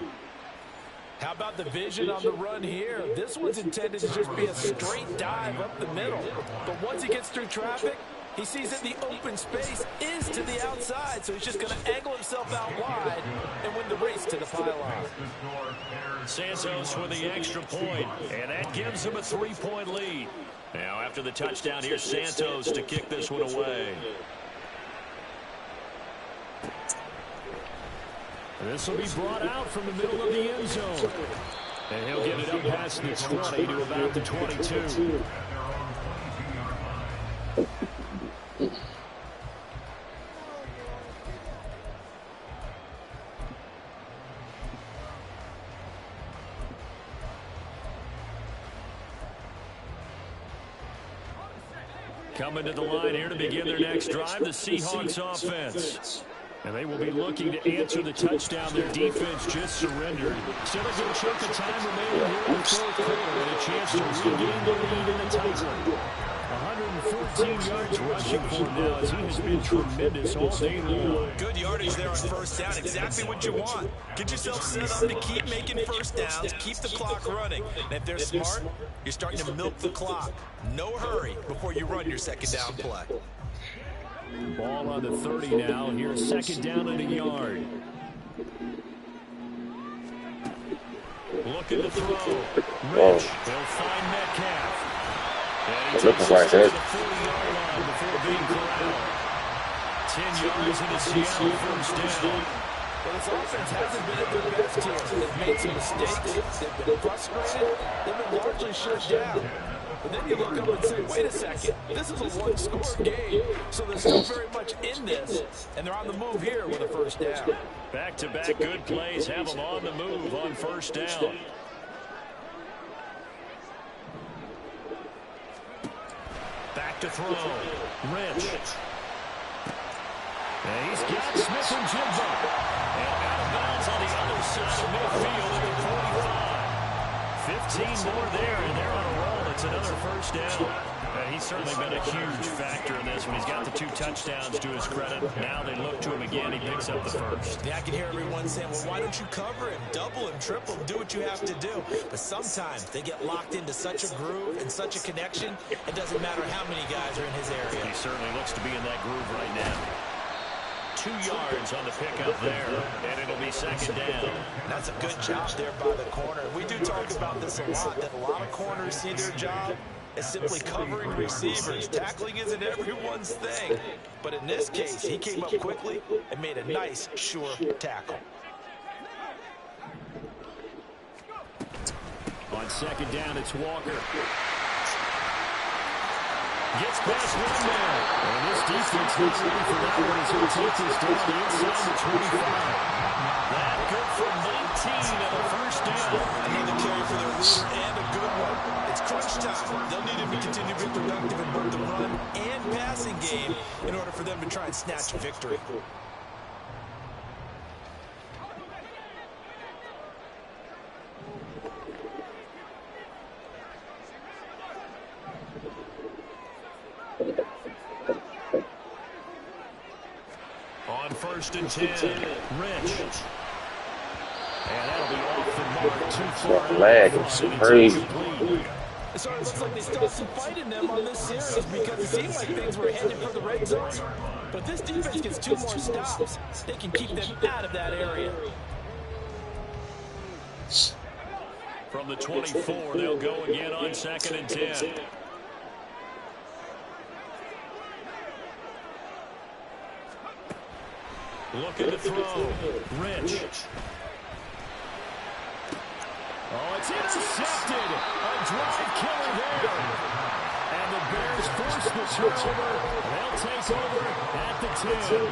How about the vision on the run here? This one's intended to just be a straight dive up the middle. But once he gets through traffic, he sees that the open space is to the outside, so he's just going to angle himself out wide and win the race to the pylon. Santos with the extra point, and that gives him a 3-point lead. Now, after the touchdown, here's Santos to kick this one away. This will be brought out from the middle of the end zone. And he'll get it up past the 20 to about the 22. Coming to the line here to begin their next drive, the Seahawks offense. And they will be looking to answer the touchdown their defense just surrendered. Still a good chunk of time remaining here in the fourth quarter and a chance to regain the lead in the title. 114 yards rushing for him now as he has been tremendous all day long. Good yardage there on first down. Exactly what you want. Get yourself set up to keep making first downs, keep the clock running. And if they're smart, you're starting to milk the clock. No hurry before you run your second down play. Ball on the 30 now. Here's second down and a yard. Looking to throw. Rich. He'll find Metcalf. And he takes right there. the 40-yard line before being corralled. 10 yards into Seattle first down. Well, this offense hasn't been at their best here. They've made some mistakes. They've been frustrated. They've been largely shut down. But then you look up and say, wait a second, this is a one-score game, so there's still very much in this, and they're on the move here with a first down. Back-to-back good plays have them on the move on first down. Back to throw. Rich. And he's got Smith-Njigba. And out of bounds on the other side of midfield at the 45. 15 more there, and they're on a roll. It's another first down. And he's certainly been a huge factor in this one. He's got the 2 touchdowns to his credit. Now they look to him again. He picks up the first. Yeah, I can hear everyone saying, well, why don't you cover him, double him, triple him, do what you have to do. But sometimes they get locked into such a groove and such a connection, it doesn't matter how many guys are in his area. He certainly looks to be in that groove right now. 2 yards on the pickup there, and it'll be second down. That's a good job there by the corner. We do talk about this a lot, that a lot of corners see their job as simply covering receivers. Tackling isn't everyone's thing. But in this case, he came up quickly and made a nice, sure tackle. On second down, it's Walker. Gets past one man. And this defense looks ready for that one as he'll take this down the inside the 25. That good for 19 and a first down. Another carry for their leader and a good one. It's crunch time. They'll need him to continue to be productive in both the run and passing game in order for them to try and snatch a victory. On first and 10, Rich. And that'll be off the mark too far. That lag is crazy. So it looks like they still have some fight in them on this series because it seemed like things were headed for the red zone. But if this defense gets 2 more stops, they can keep them out of that area. From the 24, they'll go again on second and 10. Looking to throw. Rich. Oh, it's intercepted. A drive killer there. And the Bears force the turnover. They'll take over at the 10.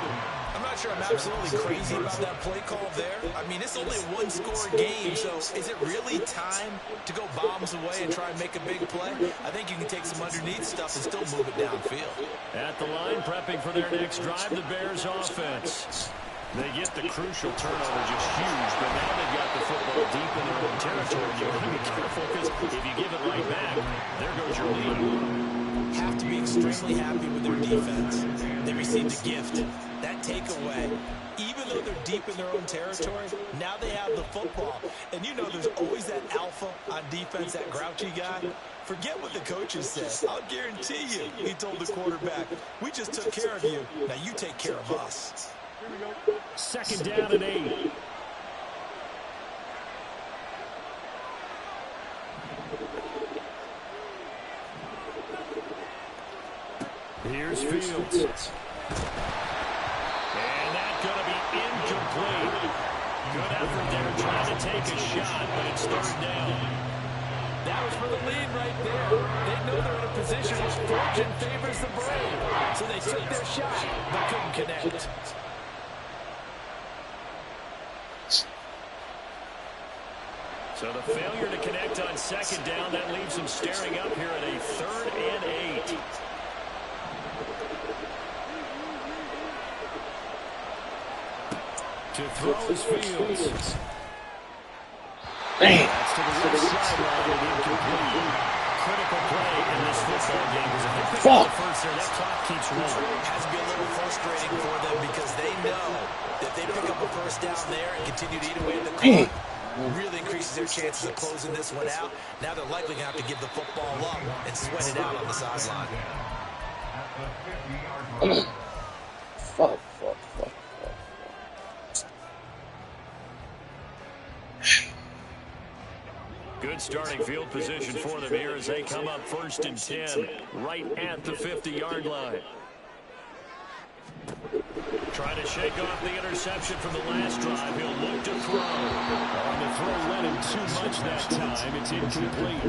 I'm not sure I'm absolutely crazy about that play call there. I mean, it's only a one-score game, so is it really time to go bombs away and try and make a big play? I think you can take some underneath stuff and still move it downfield. At the line, prepping for their next drive, the Bears offense. They get the crucial turnover, just huge, but now they've got the football deep in their own territory. You got to be careful because if you give it right back, there goes your lead. Have to be extremely happy with their defense. They received a gift. That takeaway, even though they're deep in their own territory, now they have the football. And you know there's always that alpha on defense, that grouchy guy. Forget what the coaches said. I'll guarantee you, he told the quarterback, we just took care of you. Now you take care of us. Second down and 8. Here's Fields. And that's going to be incomplete. Good effort there trying to take a shot, but it's third down. That was for the lead right there. They know they're in a position where fortune favors the brave. So they took their shot, but couldn't connect. So the failure to connect on second down, that leaves them staring up here at a 3rd and 8. To throw is Fields. Damn. That's to the right sideline and incomplete. Critical play in this football game because if they pick up the first there, that clock keeps rolling. It has to be a little frustrating for them because they know that they pick up a first down there and continue to eat away at the clock. Really increases their chances of closing this one out. Now they're likely going to have to give the football up and sweat it out on the sideline. Fuck. Good starting field position for them here as they come up 1st and 10, right at the 50-yard line. Trying to shake off the interception from the last drive. He'll look to throw. On the throw led him too much that time. It's incomplete.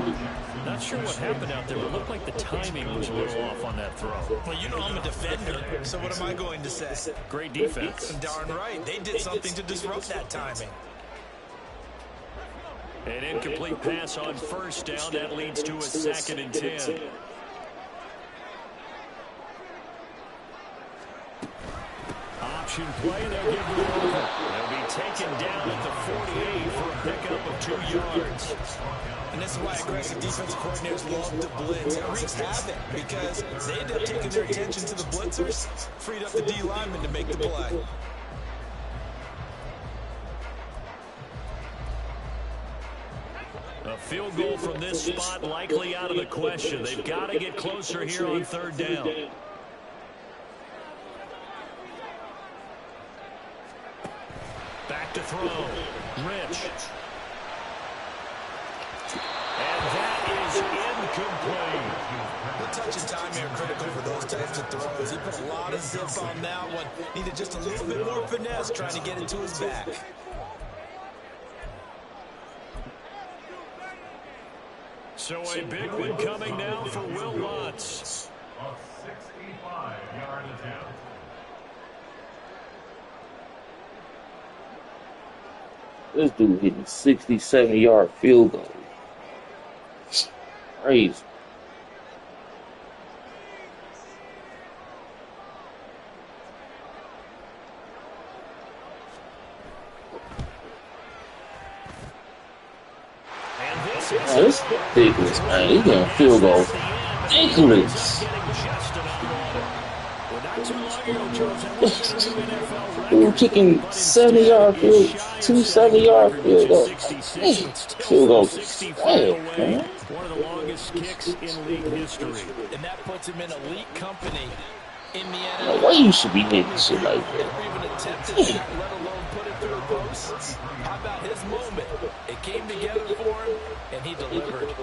Not sure what happened out there, but it looked like the timing was a little off on that throw. Well, you know I'm a defender, so what am I going to say? Great defense. Darn right. They did something to disrupt that timing. An incomplete pass on first down. That leads to a 2nd and 10. Option play, they'll give it over. They'll be taken down at the 48 for a pickup of 2 yards. And this is why aggressive defensive coordinators love to blitz. It wreaks havoc because they end up taking their attention to the blitzers, freed up the D lineman to make the play. A field goal from this spot likely out of the question. They've got to get closer here on 3rd down. Back to throw. Rich. And that is incomplete. The touch and time here critical for those types of throws. He put a lot of zip on that one. Needed just a little bit more finesse trying to get it to his back. So a big one coming now for Will Lutz. A 65-yard attempt. This dude hitting 60, 70-yard field goal. Crazy. Man, this ridiculous, man. He's getting field goals. Ridiculous. We're kicking 70-yard field, 2 70-yard field goals. Field goals. Man. One of the longest kicks in league history. And that puts him in elite company in the NFL. No way you should be hitting shit like that. Never even attempted that, let alone put it through a post. How about his moment? It came together for him, and he delivered.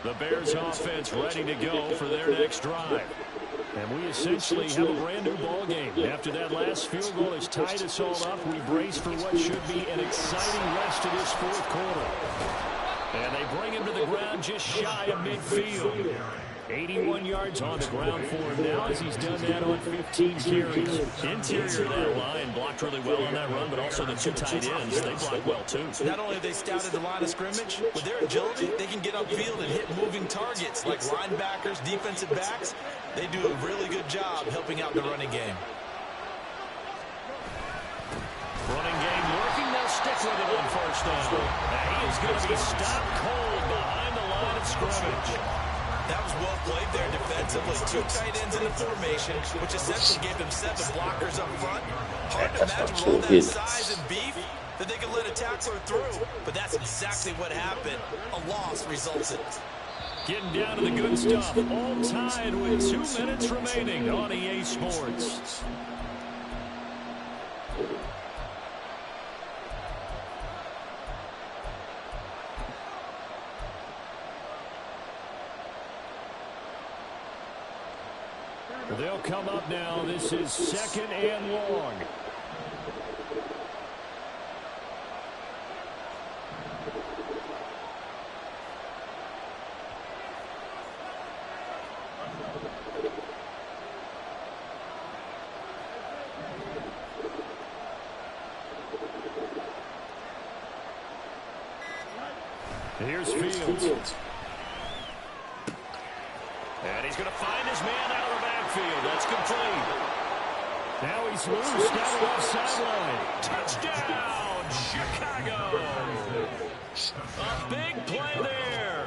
The Bears offense ready to go for their next drive. And we essentially have a brand new ball game. After that last field goal has tied us all up, we brace for what should be an exciting rest of this fourth quarter. And they bring him to the ground just shy of midfield. 81 yards on the ground for him now as he's done that on 15 carries. Interior of that line blocked really well on that run, but also the two tight ends, they blocked well too. Not only have they scouted the line of scrimmage, with their agility, they can get upfield and hit moving targets like linebackers, defensive backs. They do a really good job helping out the running game. Running game working, they'll stick with it on first down. Now he is going to be stopped cold behind the line of scrimmage. That was well played there defensively. Two tight ends in the formation, which essentially gave them 7 blockers up front. Hard to imagine with all that size and beef that they could let a tackler through. But that's exactly what happened. A loss resulted. Getting down to the good stuff. All tied with 2 minutes remaining on EA Sports. They'll come up now. This is 2nd and long. Here's Fields. And he's going to find his man out of the backfield. That's complete. Now he's loose down the left sideline. Touchdown, Chicago. A big play there.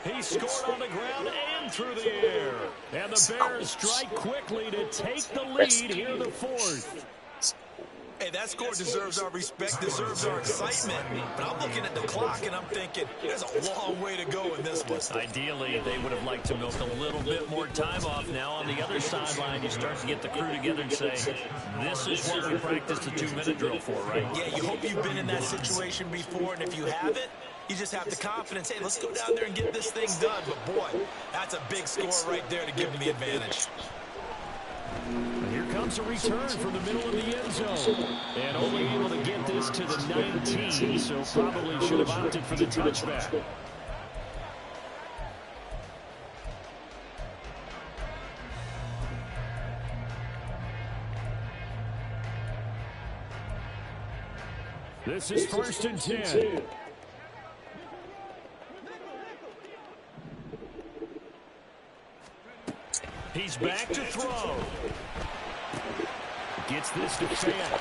He scored on the ground and through the air. And the Bears strike quickly to take the lead here in the fourth. Hey, that score deserves our respect, deserves our excitement. But I'm looking at the clock, and I'm thinking, there's a long way to go in this one. Ideally, they would have liked to milk a little bit more time off. Now on the other sideline, you start to get the crew together and say, this is what we practiced the 2-minute drill for, right? Yeah, you hope you've been in that situation before, and if you haven't, you just have the confidence, hey, let's go down there and get this thing done. But, boy, that's a big score right there to give them the advantage. And here comes a return from the middle of the end zone. And only able to get this to the 19, so probably should have opted for the touchback. This is 1st and 10. He's back to throw. Gets this to Fant.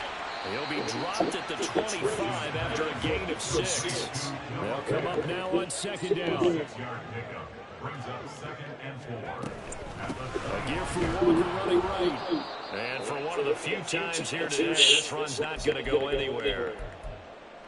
He'll be dropped at the 25 after a gain of 6. They'll come up now on 2nd down. 6-yard pickup brings up 2nd and 4. A gear for Walker running right. And for one of the few times here today, this run's not going to go anywhere.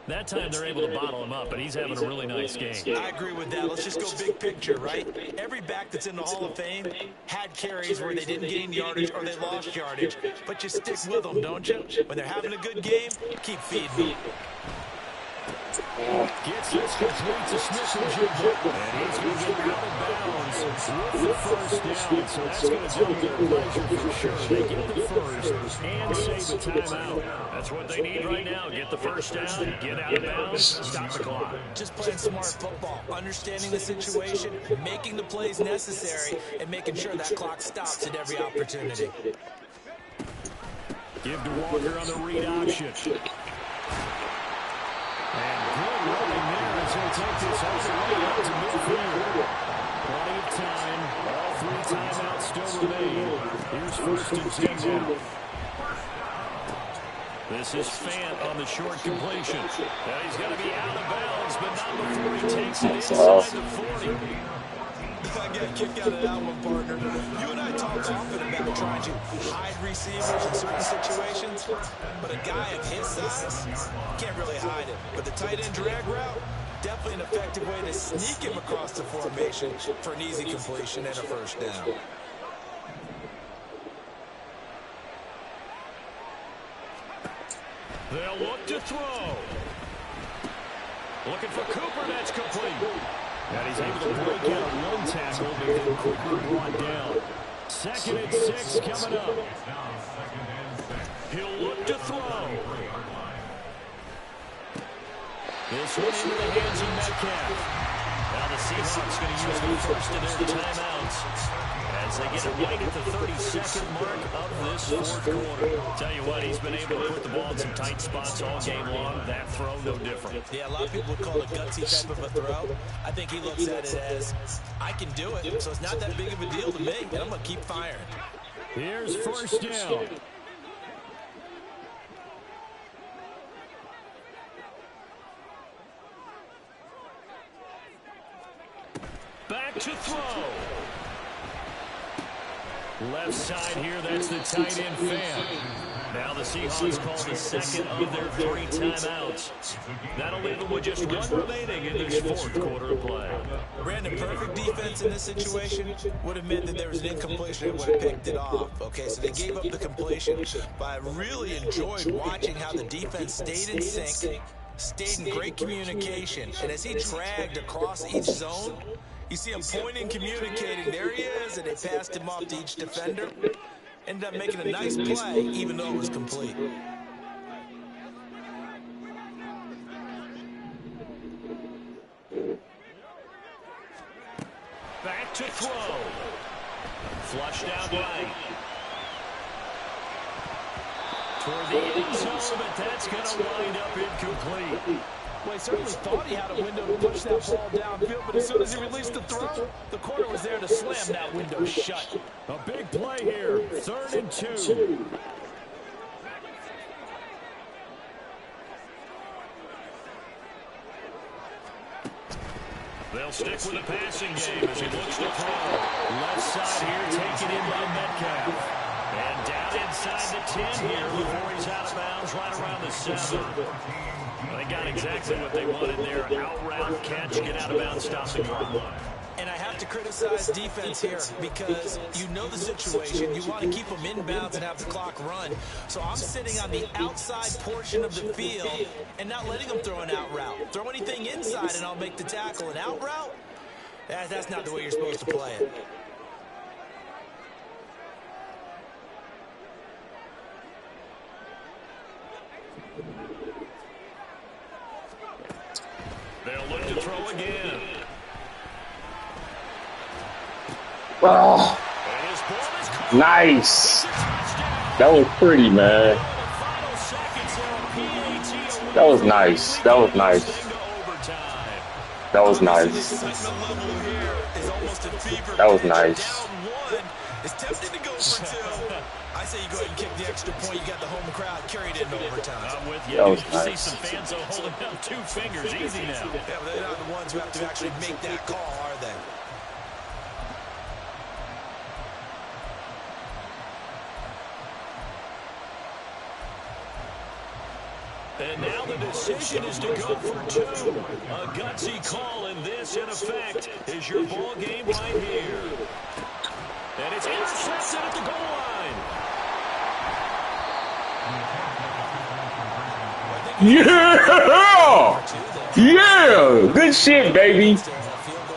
That time they're able to bottle him up, but he's having a really nice game. I agree with that. Let's just go big picture, right? Every back that's in the Hall of Fame had carries where they didn't gain yardage or they lost yardage. But you stick with them, don't you? When they're having a good game, keep feeding them. Gets this complete to Smith-Njigba. And he's going to get out of bounds with the first down. So that's going to do their pleasure for sure. They get the first and save a timeout. That's what they need right now. Get the first down, get out of bounds, stop the clock. Just playing smart football, understanding the situation, making the plays necessary, and making sure that clock stops at every opportunity. Give to Walker on the read option. And good running there as he'll take this all the way up to midfield. Plenty of time. All 3 timeouts still remain. Here's 1st and 10 now. This is Fant on the short completion. Now he's going to be out of bounds, but not before he takes it inside the 40. I got a kick out of that one, partner. You and I talk often about trying to hide receivers in certain situations, but a guy of his size can't really hide it. But the tight end drag route, definitely an effective way to sneak him across the formation for an easy completion and a first down. They'll look to throw. Looking for Cooper, that's complete. And he's able to break out one tackle, but then quickly brought down. 2nd and 6 coming up. He'll look to throw. This one into the hands of Metcalf. Now the Seahawks going to use the first of their timeouts as they get it right at the 32nd mark of this fourth quarter. Tell you what, he's been able to put the ball in some tight spots all game long. That throw, no different. Yeah, a lot of people would call it a gutsy type of a throw. I think he looks at it as, I can do it, so it's not that big of a deal to me, and I'm going to keep firing. Here's first down. Back to throw. Left side here, that's the tight end fan. Now the Seahawks call the second of their 3 timeouts. That'll leave them with just 1 remaining in this fourth quarter of play. Brandon, perfect defense in this situation would have meant that there was an incompletion and would have picked it off. Okay, so they gave up the completion, but I really enjoyed watching how the defense stayed in sync, stayed in great communication, and as he dragged across each zone, you see him pointing, communicating. There he is, and they passed him off to each defender. Ended up making a nice play, even though it was complete. Back to throw. Flushed out right. Toward the end zone, but that's going to wind up incomplete. Well, he certainly thought he had a window to push that ball downfield, but as soon as he released the throw, the corner was there to slam that window shut. A big play here, 3rd and 2. They'll stick with the passing game as he looks to throw. Left side here, taken in by Metcalf. And down inside the 10 here before he's out of bounds, right around the 7. They got exactly what they wanted there. Out route, catch, get out of bounds, stop the run. And I have to criticize defense here because you know the situation. You want to keep them inbounds and have the clock run. So I'm sitting on the outside portion of the field and not letting them throw an out route. Throw anything inside and I'll make the tackle. An out route? That's not the way you're supposed to play it. They'll look to throw again. Oh, nice. That was pretty, man. That was nice. That was nice. That was nice. That was nice. It's tempting to go for 2. I say you go ahead and kick the extra point. You got the home crowd carried into overtime. I'm with you. That was You see nice. some fans holding up 2 fingers. Easy now. Yeah, but they're not the ones who have to actually make that call, are they? And now the decision is to go for 2. A gutsy call, and this, in effect, is your ball game right here. And it's intercepted at the goal line. Yeah! Yeah! Good shit, baby.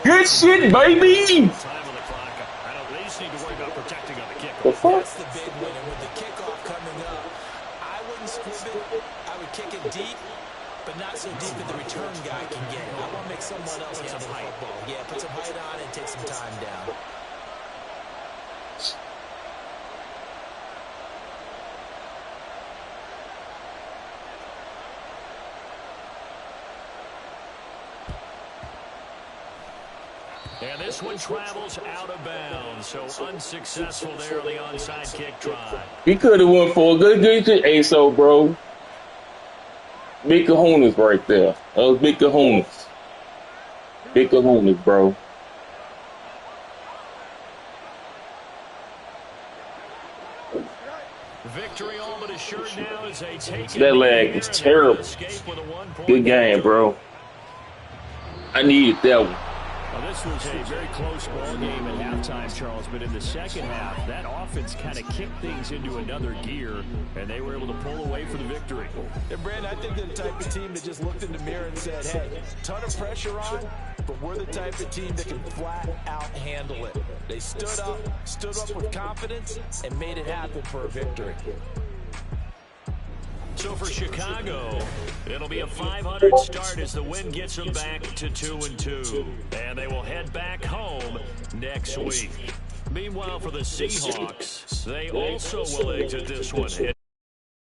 Good shit, baby. Time on the clock. I don't. They just need to worry about protecting on the kickoff. The fuck? That's the big one. And with the kickoff coming up, I wouldn't squib it. I would kick it deep, but not so deep that the return guy can get it. I want to make someone else handle the football. Yeah, put some height on and take some time down. And this one travels out of bounds, so unsuccessful there on the onside kick try. He could have went for a good ASO, bro. Big kahunas right there. That was big kahunas. Big kahunas, bro. Victory all but assured now as they take That leg is terrible. Good game, bro. I needed that one. Well, this was a very close ball game at halftime, Charles, but in the second half, that offense kind of kicked things into another gear, and they were able to pull away for the victory. And Brandon, I think they're the type of team that just looked in the mirror and said, hey, ton of pressure on, but we're the type of team that can flat out handle it. They stood up with confidence, and made it happen for a victory. So for Chicago, it'll be a .500 start as the win gets them back to 2-2. And they will head back home next week. Meanwhile, for the Seahawks, they also will exit this one